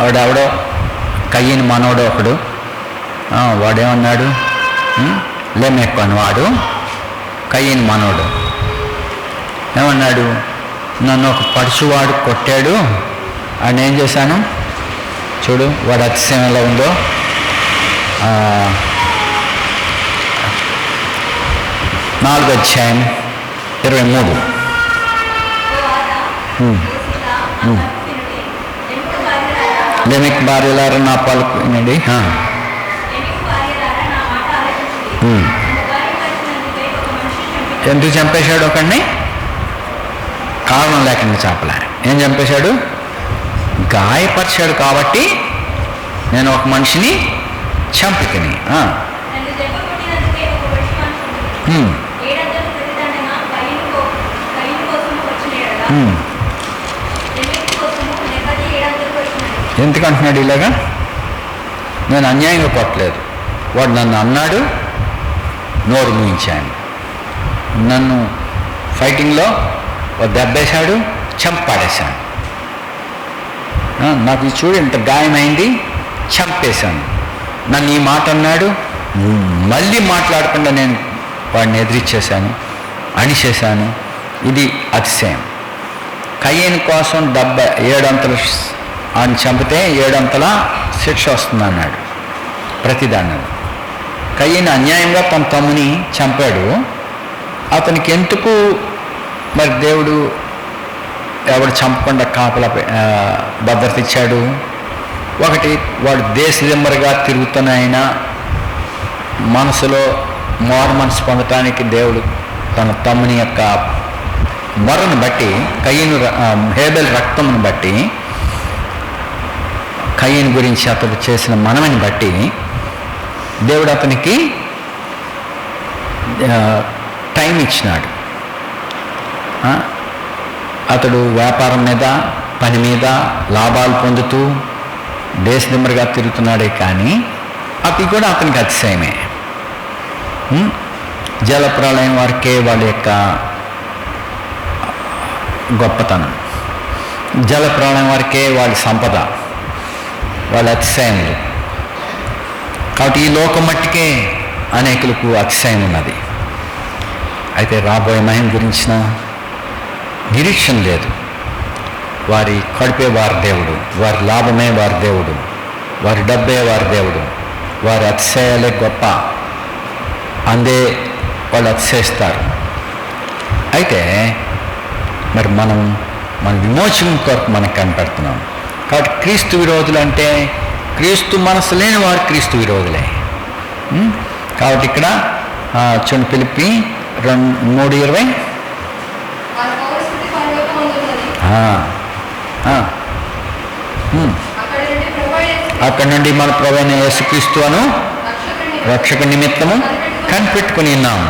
ఆవిడెవడో కయ్యని మనోడు ఒకడు, వాడేమన్నాడు? లెమెక్ వాడు కయ్యని మనోడు ఏమన్నాడు? నన్ను ఒక పడుచువాడు కొట్టాడు, అని ఏం చేశాను చూడు. వాడు అతిశయం ఎలా ఉందో. 4:23. లెమెక్ భార్యలారా నా పలుకు వినండి. ఎందుకు చంపేశాడు ఒకడిని? కారణం లేకుండా చంపలే. ఏం చంపేశాడు? గాయపరిచాడు కాబట్టి నేను ఒక మనిషిని చంపితిని. ఎందుకంటున్నాడు ఇలాగా? నేను అన్యాయంగా కొట్టలేదు, వాడు నన్ను అన్నాడు, నోరు మూయించాను. నన్ను ఫైటింగ్లో దెబ్బేశాడు, చంపాడేశాను. నాకు చూడు ఇంత గాయమైంది, చంపేశాను. నన్ను ఈ మాట అన్నాడు, మళ్ళీ మాట్లాడకుండా నేను వాడిని ఎదిరిచ్చేశాను, అణిచేశాను. ఇది అతిశయం. కయ్యని కోసం 7 ఆయన చంపితే 7 శిక్ష వస్తుంది అన్నాడు ప్రతిదాన్ని. కయ్యని అన్యాయంగా తన తమ్ముని చంపాడు. అతనికి ఎందుకు మరి దేవుడు ఎవడు చంపకుండా కాపలా భద్రత ఇచ్చాడు? ఒకటి, వాడు దేశదిమ్మరిగా తిరుగుతున్న ఆయన మనసులో మనసు పొందటానికి దేవుడు తన తమ్ముని యొక్క మొరను బట్టి, కయ్యను హేబెల్ రక్తమును బట్టి, కయ్యను గురించి అతడు చేసిన మనవిని బట్టి దేవుడు అతనికి టైం ఇచ్చినాడు. అతడు వ్యాపారం మీద, పని మీద లాభాలు పొందుతూ దేశదిమ్మరిగా తిరుగుతున్నాడే, కానీ అది కూడా అతనికి అతిశయమే. జలప్రలయం వారికే వాళ్ళ యొక్క గొప్పతనం, జలప్రలయం వారికే వాళ్ళ సంపద, వాళ్ళ అతిశయములు. కాబట్టి ఈ లోకం మట్టికే అనేకులకు అతిశయం ఉన్నది. అయితే రాబోయే మహిమ గురించిన నిరీక్షణ లేదు. వారి కడుపే వారి దేవుడు, వారి లాభమే వారి దేవుడు, వారి డబ్బే వారి దేవుడు, వారి అతిశయాలే గొప్ప. అందే వాళ్ళు అతిశయిస్తారు. అయితే మరి మన విమోచన కొరకు మనకు కనపడుతున్నాం. కాబట్టి క్రీస్తు విరోధులు అంటే క్రీస్తు మనసు లేని వారు క్రీస్తు విరోధులే. కాబట్టి ఇక్కడ చూడండి, ఫిలిప్పీ 3:20 అక్కడ నుండి మన ప్రభువైన యేసుక్రీస్తు అను రక్షక నిమిత్తము కనిపెట్టుకుని ఉన్నాము.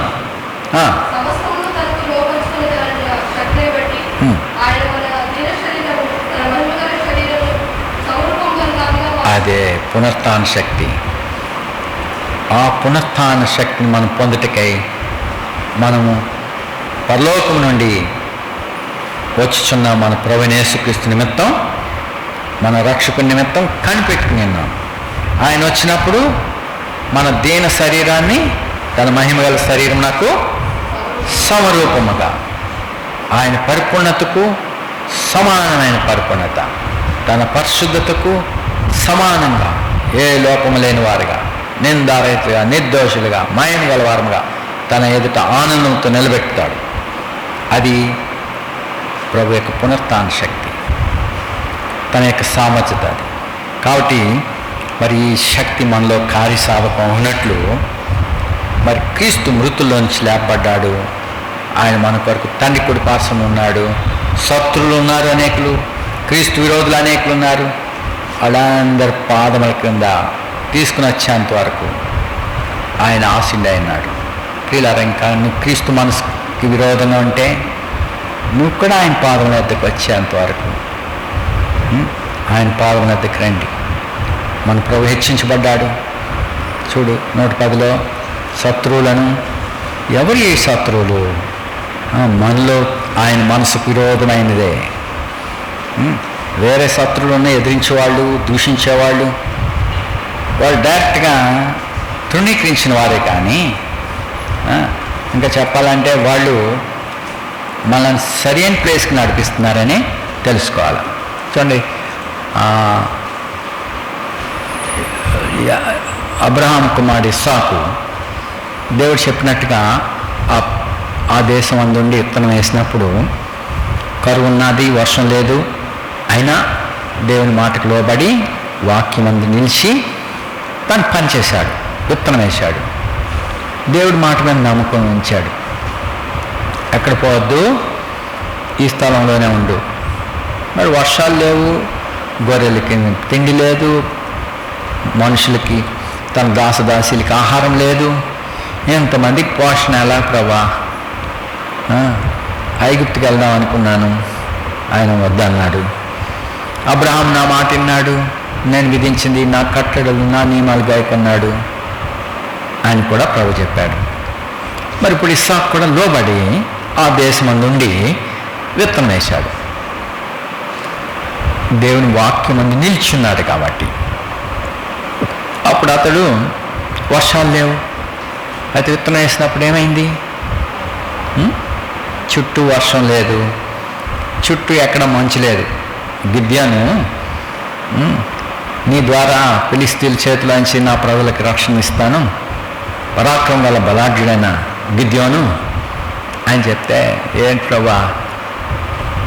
అదే పునరుత్థాన శక్తి. ఆ పునరుత్థాన శక్తిని మనం పొందుటకై మనము పరలోకం నుండి వచ్చుచున్న మన ప్రభువైన యేసుక్రీస్తు నిమిత్తం, మన రక్షకుని నిమిత్తం కనిపెట్టుకుని ఉన్నాం. ఆయన వచ్చినప్పుడు మన దీన శరీరాన్ని తన మహిమగల శరీరం నాకు సమరూపముగా, ఆయన పరిపూర్ణతకు సమానమైన పరిపూర్ణత, తన పరిశుద్ధతకు సమానంగా, ఏ లోపము లేని వారుగా, నిందారహితులుగా, నిర్దోషులుగా, మహిమ గల వారముగా తన ఎదుట ఆనందంతో నిలబెడతాడు. అది ప్రభు యొక్క పునరుత్థాన శక్తి, తన యొక్క సామర్థ్యత అది. కాబట్టి మరి ఈ శక్తి మనలో కార్యసాధకం ఉన్నట్లు మరి క్రీస్తు మృతుల్లోంచి లేపబడ్డాడు. ఆయన మన కొరకు తండ్రి కుడి పార్శ్వన ఉన్నాడు. శత్రువులు ఉన్నారు అనేకులు, క్రీస్తు విరోధులు అనేకులు ఉన్నారు. వాళ్ళందరి పాదముల క్రింద తీసుకుని వచ్చేంత వరకు ఆయన ఆశీనుడై ఉన్నాడు. ప్రియులారా, ఇంకా నువ్వు క్రీస్తు మనసుకి విరోధంగా ఉంటే నువ్వు కూడా ఆయన పాదముల వద్దకు వచ్చేంత వరకు ఆయన పాదముల వద్దకు రండి. మన ప్రభు హెచ్చించబడ్డాడు. చూడు 110లో శత్రువులను, ఎవరు ఈ శత్రువులు? మనలో ఆయన మనసుకు విరోధమైనదే. వేరే శత్రువులను ఎదిరించేవాళ్ళు, దూషించేవాళ్ళు, వాళ్ళు డైరెక్ట్గా తృణీకరించిన వారే. కానీ ఇంకా చెప్పాలంటే వాళ్ళు మనల్ని సరైన ప్లేస్కి నడిపిస్తున్నారని తెలుసుకోవాలి. చూడండి, అబ్రహాం కుమారుడు ఇస్సాకు దేవుడు చెప్పినట్టుగా ఆ దేశం అందుండి విత్తనం వేసినప్పుడు కరువు ఉన్నది, వర్షం లేదు. అయినా దేవుని మాటకు లోబడి వాక్యం అందు నిలిచి తను పనిచేశాడు, విత్తనం వేశాడు, దేవుడి మాట మీద నమ్మకం ఉంచాడు. ఎక్కడ పోవద్దు, ఈ స్థలంలోనే ఉండు. మరి వర్షాలు లేవు, గొర్రెలకి తిండి లేదు, మనుషులకి, తన దాసదాసీలకి ఆహారం లేదు. ఎంతమందికి పోషణ ఎలా ప్రభా? ఐగుప్తుకి వెళ్దాం అనుకున్నాను, ఆయన వద్దన్నాడు. అబ్రహాం నా మాట విన్నాడు, నేను విధించింది నా కట్టడలు నా నియమాలు గాయకున్నాడు, ఆయన కూడా ప్రభు చెప్పాడు. మరి ఇప్పుడు ఇస్సాకు కూడా లోబడి ఆ దేశం నుండి విత్తనం వేశాడు. దేవుని వాక్యం అందు నిల్చున్నాడు. కాబట్టి అప్పుడు అతడు వర్షాలు లేవు, అయితే విత్తనం వేసినప్పుడు ఏమైంది? చుట్టూ వర్షం లేదు, చుట్టూ ఎక్కడ మంచు లేదు. గిద్యోను, నీ ద్వారా ఫిలిష్తీయుల చేతిలోంచి నా ప్రజలకు రక్షణ ఇస్తాను, పరాక్రమం గల బలాఢ్యుడైన గిద్యోను ఆయన చెప్తే, ఏంటి ప్రభా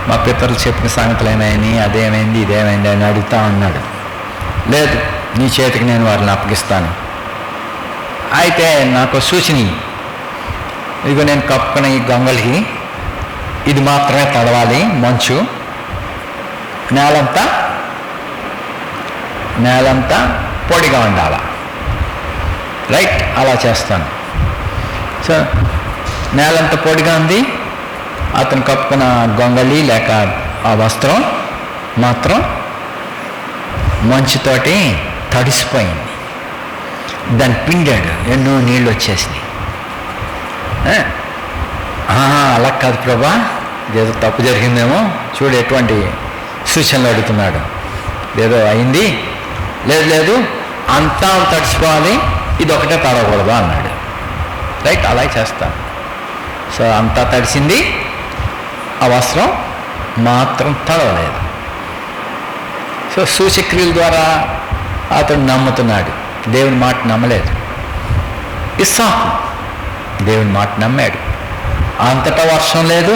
మా పితరులు చెప్పిన సంగతులు ఏమైంది, అదేమైంది, ఇదేమైంది అని అడుగుతా ఉన్నాడు. లేదు, నీ చేతికి నేను వారిని అప్పగిస్తాను. అయితే నాకు సూచన, ఇదిగో నేను కప్పుకున్న ఈ గొంగలికి ఇది మాత్రమే తడవాలి మంచు, నేలంతా పొడిగా ఉండాలా. రైట్, అలా చేస్తాను. సో నేలంతా పొడిగా ఉంది, అతను కప్పుకున్న గొంగళి లేక ఆ వస్త్రం మాత్రం మంచుతోటి తడిసిపోయింది. దాన్ని పిండాడు, ఎన్నో నీళ్ళు వచ్చేసినాయి. అలా కాదు ప్రభా, ఏదో తప్పు జరిగిందేమో చూడు, ఎటువంటి సూచనలు అడుగుతున్నాడు. ఏదో అయింది, లేదు అంతా తడిసిపోవాలి, ఇది ఒకటే తడవకూడదు అన్నాడు. రైట్, అలా చేస్తాను. సో అంతా తడిసింది, ఆ వస్త్రం మాత్రం తడవలేదు. సో సూచక్రియల ద్వారా అతడు నమ్ముతున్నాడు, దేవుని మాట నమ్మలేదు. ఇస్సాకు దేవుని మాట నమ్మాడు. అంతటా వర్షం లేదు,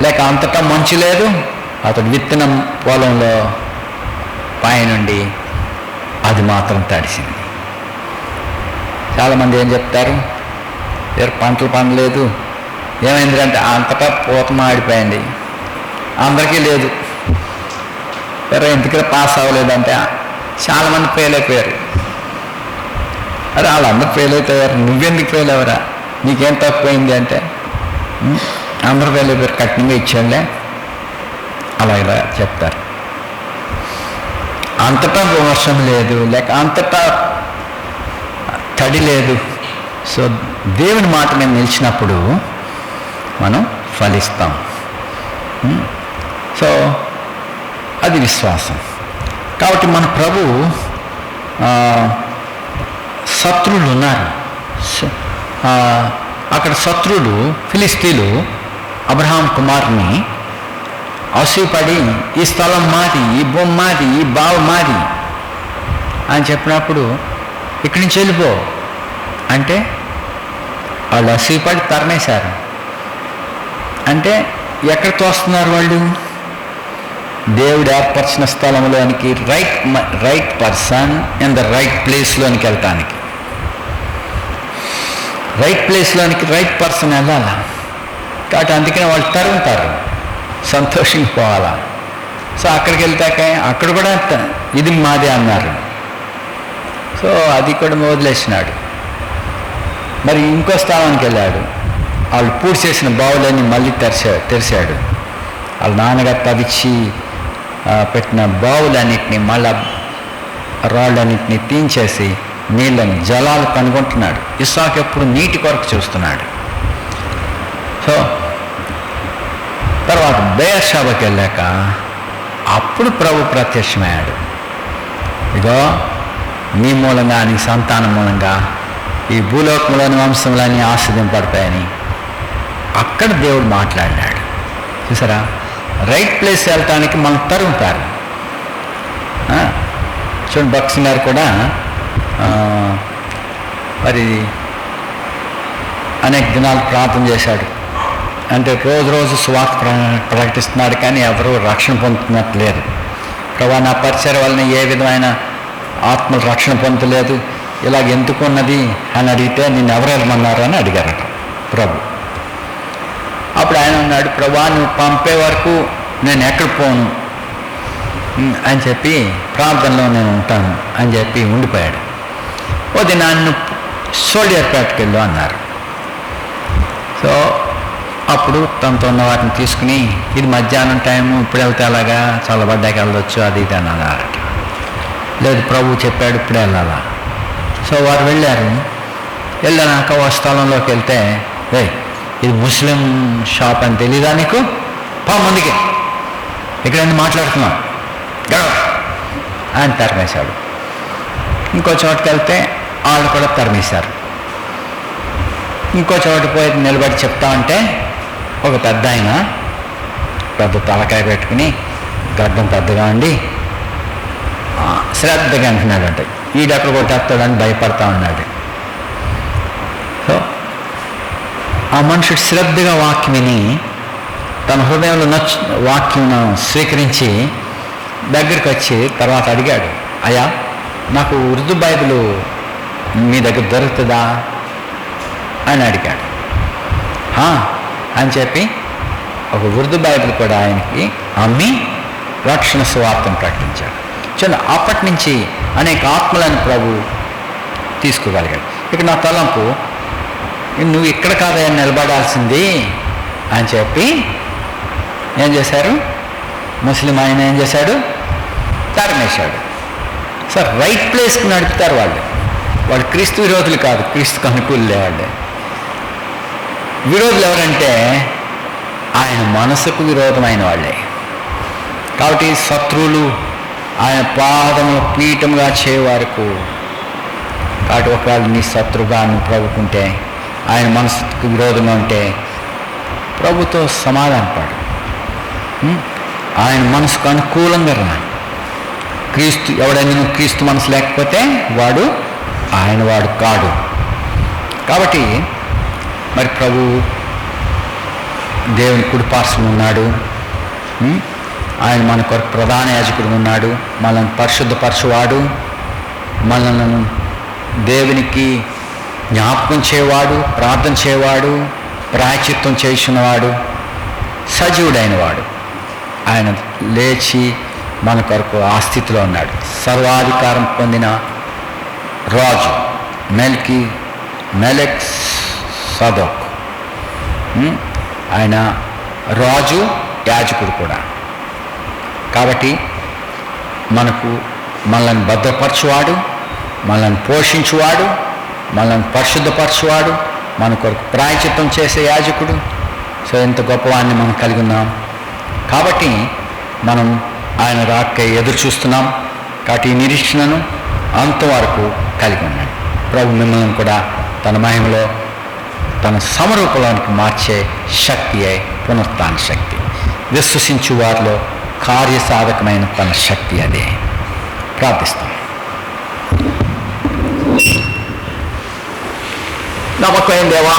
లేక అంతటా మంచు లేదు. అతడు విత్తనం పొలంలో పైనుండి అది మాత్రం తడిసింది. చాలామంది ఏం చెప్తారు, పంటలు పండలేదు, ఏమైందంటే అంతటా పూత మాడిపోయింది, అందరికీ లేదు. ఎందుకంటే పాస్ అవ్వలేదంటే చాలామంది ఫెయిల్ అయిపోయారు. అరే వాళ్ళందరూ ఫెయిల్ అయిపోయారు, నువ్వెందుకు ఫెయిల్ అవ్వరా, నీకేం తక్కువైంది అంటే అందరూ ఫెయిల్ అయిపోయారు, కఠినంగా ఇచ్చాడులే, అలా ఇలా చెప్తారు. అంతటా వర్షం లేదు, లేక అంతటా తడి లేదు. సో దేవుని మాట మీద నిలిచినప్పుడు మనం ఫలిస్తాం. సో అది విశ్వాసం. కాబట్టి మన ప్రభు శత్రువులు ఉన్నారు. అక్కడ శత్రువులు ఫిలిస్తీన్లు అబ్రహాం కుమారుని అసూయపడి ఈ స్థలం మాది, ఈ భూమి మాది, ఈ బావి మాది అని చెప్పినప్పుడు ఇక్కడి నుంచి వెళ్ళిపో అంటే వాళ్ళు అసూయపడి తరిమేశారు. అంటే ఎక్కడ తోస్తున్నారు వాళ్ళు? దేవుడు ఏర్పరిచిన స్థలంలోనికి right person in the right ప్లేస్లోనికి వెళ్ళటానికి, రైట్ ప్లేస్లోనికి రైట్ పర్సన్ వెళ్ళాలా. కాబట్టి అందుకనే వాళ్ళు తరుగుతారు, సంతోషంగా పోవాలా. సో అక్కడికి వెళ్తాక అక్కడ కూడా ఇది మాదే అన్నారు. సో అది కూడా వదిలేసినాడు. మరి ఇంకో స్థానానికి వెళ్ళాడు. వాళ్ళు పూర్తి చేసిన బావులన్నీ మళ్ళీ తెరిచాడు. వాళ్ళ నాన్నగారు తవ్వించి పెట్టిన బావులన్నింటినీ మళ్ళా రాళ్ళన్నింటినీ తీయించేసి నీళ్ళని జలాలు కనుగొంటున్నాడు. ఇస్సాకు ఎప్పుడు నీటి కొరకు చూస్తున్నాడు. సో తర్వాత బెయేర్షెబాకి వెళ్ళాక అప్పుడు ప్రభు ప్రత్యక్షమయ్యాడు. ఇగో నీ మూలంగా, నీ సంతానం మూలంగా ఈ భూలోకంలోని వంశంలోని ఆస్వాదింపడతాయని అక్కడ దేవుడు మాట్లాడినాడు. చూసారా, రైట్ ప్లేస్ వెళ్ళటానికి మనం తరుగుతారు. చూడండి, భక్సింగ్ గారు కూడా మరి అనేక దినాలు ప్రార్థన చేశాడు. అంటే రోజు సువార్త ప్రకటిస్తున్నాడు, కానీ ఎవరూ రక్షణ పొందుతున్నట్టు లేదు. ప్రభా, నా పరిచయం వలన ఏ విధమైన ఆత్మలు రక్షణ పొందలేదు, ఇలాగ ఎందుకున్నది అని అడిగితే నిన్ను ఎవరు వెళ్ళమన్నారు అని అడిగారట ప్రభు. అప్పుడు ఆయన అన్నాడు, ప్రభా నువ్వు పంపే వరకు నేను ఎక్కడ పోను అని చెప్పి ప్రార్థనలో నేను ఉంటాను అని చెప్పి ఉండిపోయాడు. అది నన్ను సోల్జర్పేటకి వెళ్ళు అన్నారు. సో అప్పుడు తనతో ఉన్న వాటిని తీసుకుని ఇది మధ్యాహ్నం టైము, ఇప్పుడు వెళ్తే అలాగా చల్లబడ్డాకి వెళ్ళొచ్చు అది ఇది అని అన్నారట. లేదు, ప్రభు చెప్పాడు ఇప్పుడు వెళ్ళాలా. సో వారు వెళ్ళారు. వెళ్ళాక ఓ స్థలంలోకి వెళ్తే, ఇది ముస్లిం షాప్ అని తెలీదా నీకు, పా ముందుకి, ఇక్కడ మాట్లాడుతున్నాం అని తరిమేశాడు. ఇంకో చోటుకి వెళ్తే వాళ్ళు కూడా తరిమేశారు. ఇంకో చోటు పోయి నిలబడి చెప్తా ఉంటే ఒక పెద్ద ఆయన పెద్ద తలకాయ పెట్టుకుని గడ్డం పెద్దగా ఉండి శ్రద్ధగా అంటున్నాడంటే ఈడెక్కడ కొట్టేస్తాడని భయపడతా ఉన్నాడు. సో ఆ మనుషుడు శ్రద్ధగా వాక్యం విని తన హృదయంలో వాక్యం స్వీకరించి దగ్గరికి వచ్చి తర్వాత అడిగాడు, అయ్యా నాకు ఉర్దూ బైబిల్ మీ దగ్గర దొరుకుతుందా అని అడిగాడు. అని చెప్పి ఒక ఉర్దూ బైబిల్ కూడా ఆయనకి అమ్మి రక్షణ సువార్తను ప్రకటించాడు. చూడండి, అప్పటి నుంచి అనేక ఆత్మలను ప్రభు తీసుకోగలిగాడు. ఇక నా తలంపు, నువ్వు ఇక్కడ కాదా నిలబడాల్సింది అని చెప్పి ఏం చేశారు, ముస్లిం ఆయన ఏం చేశాడు, తరిమేశాడు. సార్ రైట్ ప్లేస్కి నడుపుతారు వాళ్ళు క్రీస్తు విరోధులు కాదు, క్రీస్తుకు అనుకూలే వాళ్ళే. విరోధులు ఎవరంటే ఆయన మనసుకు విరోధమైన వాళ్ళే. కాబట్టి శత్రువులు ఆయన పాదములు పీఠంగా చేయవారకు. కాబట్టి ఒకవేళ నీ శత్రువుగా నువ్వు ప్రభుకుంటే, ఆయన మనసుకు విరోధంగా ఉంటే ప్రభుతో సమాధానపడు. ఆయన మనసుకు అనుకూలంగా రా. క్రీస్తు ఎవడైనా నువ్వు క్రీస్తు మనసు లేకపోతే వాడు ఆయన వాడు కాడు. కాబట్టి మరి ప్రభు దేవుని కుడిపార్శ్వన ఉన్నాడు. ఆయన మన కొరకు ప్రధాన యాజకుడు ఉన్నాడు. మనల్ని పరిశుద్ధపరచువాడు, మనల్ని దేవునికి జ్ఞాపకం చేయవాడు, ప్రార్థన చేయవాడు, ప్రాయశ్చిత్తం చేయుచున్నవాడు, సజీవుడైన వాడు. ఆయన లేచి మన కొరకు ఆ స్థితిలో ఉన్నాడు. సర్వాధికారం పొందిన రాజు మెలెక్ సదోక్. ఆయన రాజు, యాజకుడు కూడా. కాబట్టి మనల్ని భద్రపరచువాడు, మనల్ని పోషించువాడు, మనల్ని పరిశుద్ధపరచువాడు, మన కొరకు ప్రాయశ్చిత్తం చేసే యాజకుడు. సో ఎంత గొప్పవాడిని మనం కలిగి ఉన్నాం. కాబట్టి మనం ఆయన రాకై ఎదురు చూస్తున్నాం. కాబట్టి ఈ నిరీక్షణను అంతవరకు కలిగి ఉన్నాడు. ప్రభు మిమ్మల్ని కూడా తన మహిమలో తన సమరూపంలోనికి మార్చే శక్తి అయి పునరుత్థాన శక్తి, విశ్వసించు వారిలో కార్యసాధకమైన తన శక్తి అదే. ప్రార్థిస్తాం. నమ్మకమైన దేవా,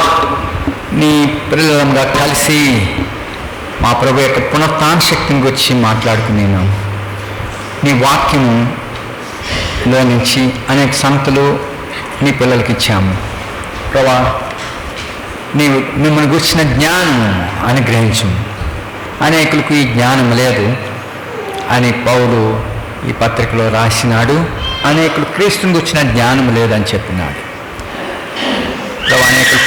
నీ పిల్లలంగా కలిసి మా ప్రభు యొక్క పునరుత్థాన శక్తిని గురించి మాట్లాడుకునేను. నీ వాక్యములో నుంచి అనేక సంగతులు నీ పిల్లలకి ఇచ్చాము. ప్రభా, నీవు మిమ్మల్ని గురించిన జ్ఞానం అనుగ్రహించు. అనేకులకు ఈ జ్ఞానం లేదు అని పౌలు ఈ పత్రికలో రాసినాడు. అనేకులు క్రీస్తుని గురించిన జ్ఞానం లేదని చెప్పినాడు. ప్రభా, అనేకులు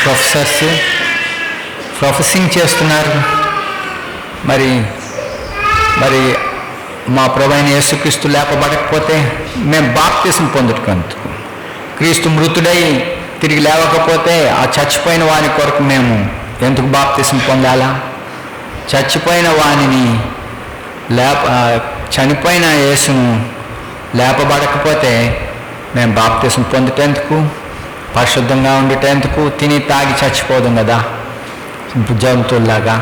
ప్రొఫెసింగ్ చేస్తున్నారు. మరి మా ప్రభువైన యేసుక్రీస్తు లేపబడకపోతే మేము బాప్తిసం పొందుటకు, క్రీస్తు మృతుడై తిరిగి లేవకపోతే ఆ చచ్చిపోయిన వాని కొరకు మేము ఎందుకు బాప్తిసం పొందాలా? చచ్చిపోయిన వానిని చనిపోయిన యేసును లేపబడకపోతే మేము బాప్తిసం పొందుటేందుకు, పరిశుద్ధంగా ఉండేటందుకు, తిని తాగి చచ్చిపోదాం కదా జంతువుల్లాగా.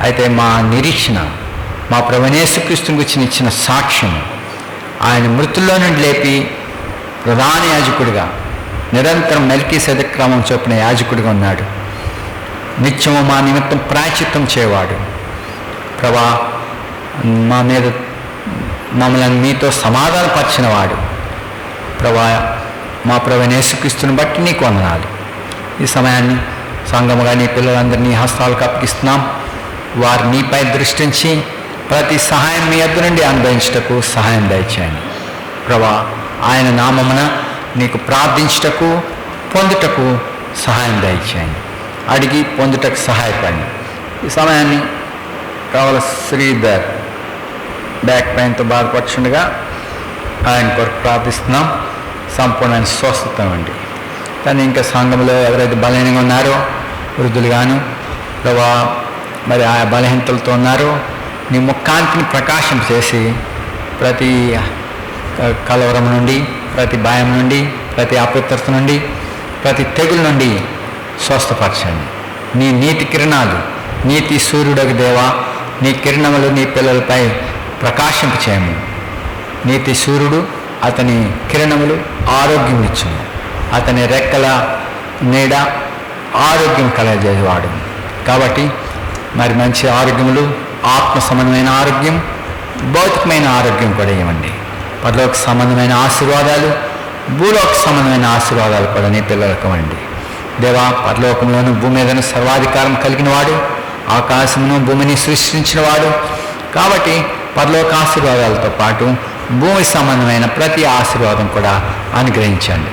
అయితే మా నిరీక్షణ మా ప్రభువైన యేసుక్రీస్తుని గురించి ఇచ్చిన సాక్ష్యం, ఆయన మృతుల్లో నుండి లేపి ప్రధాన యాజకుడిగా నిరంతరం మెల్కీసెదెకు క్రమం చొప్పున యాజకుడిగా ఉన్నాడు. నిత్యము మా నిమిత్తం ప్రాయశ్చిత్తం చేయవాడు. ప్రభా, మా మీద మమ్మల్ని మీతో సమాధానపరిచిన వాడు. ప్రభా, మా ప్రభువైన యేసుక్రీస్తుని బట్టి నీకు వందనాలు. ఈ సమయాన్ని సంఘముగా నీ పిల్లలందరినీ హస్తాలకు అప్పగిస్తున్నాం. వారు నీపై దృష్టించి ప్రతి సహాయం మీ యొద్ద నుండి అనుభవించుటకు సహాయం దయచేయండి. ప్రభా, ఆయన నామమున నీకు ప్రార్థించుటకు, పొందుటకు సహాయం దయచేయండి. అడిగి పొందుటకు సహాయపడండి. ఈ సమయాన్ని కావాల శ్రీధర్ బ్యాక్ పెయిన్తో బాధపడుచుండగా ఆయన కొరకు ప్రార్థిస్తున్నాం. సంపూర్ణమైన స్వస్థత అండి. కానీ ఇంకా సంఘంలో ఎవరైతే బలహీనంగా ఉన్నారో, వృద్ధులు గాను ప్రభా, మరి ఆ బలహీనతలతో ఉన్నారో నీ ముఖాంతిని ప్రకాశం చేసి ప్రతి కలవరం నుండి, ప్రతి భయం నుండి, ప్రతి అపవిత్రత నుండి, ప్రతి తెగులు నుండి స్వస్థపరచండి. నీ నీతి కిరణాలు, నీతి సూర్యుడకు దేవా, నీ కిరణములు నీ పిల్లలపై ప్రకాశింప చేయము. నీతి సూర్యుడు, అతని కిరణములు ఆరోగ్యం ఇచ్చును. అతని రెక్కల నీడ ఆరోగ్యం కలగజేవాడు. కాబట్టి మరి మంచి ఆరోగ్యములు, ఆత్మ సంబంధమైన ఆరోగ్యం, భౌతికమైన ఆరోగ్యం కూడా ఇవ్వండి. పరలోక సంబంధమైన ఆశీర్వాదాలు, భూలోక సంబంధమైన ఆశీర్వాదాలు కూడా నీ పిల్లలకు ఇవ్వండి. దేవా, పరలోకంలోను భూమి మీదను సర్వాధికారం కలిగిన వాడు, ఆకాశమును భూమిని సృష్టించిన వాడు. కాబట్టి పరలోక ఆశీర్వాదాలతో పాటు భూమి సంబంధమైన ప్రతి ఆశీర్వాదం కూడా అనుగ్రహించండి.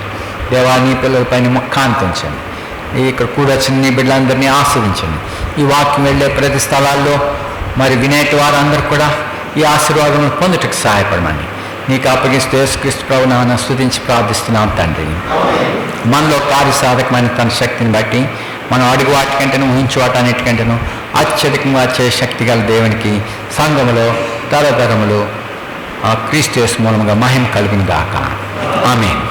దేవా, నీ పిల్లలపైన ముఖాంతించండి. ఇక్కడ కూడా చిన్న బిడ్డలందరినీ ఆస్వాదించండి. ఈ వాక్యం వెళ్ళే ప్రతి స్థలాల్లో మరి వినేటి వారందరూ కూడా ఈ ఆశీర్వాదం పొందుటకు సహాయపడమని నీకు అప్పగిస్తూ యేసుక్రీస్తు ప్రభువును స్తుతించి ప్రార్థిస్తున్నాం తండ్రి. మనలో కార్యసాధకమైన తన శక్తిని బట్టి మనం అడుగు వాటికంటేనూ, ఊహించు వాటన్నిటికంటేనూ అత్యధికంగా వచ్చే శక్తి గల దేవునికి సంఘములో తరతరములు క్రీస్తు యేసు మూలముగా మహిమ కలుగును గాక. ఆమేన్.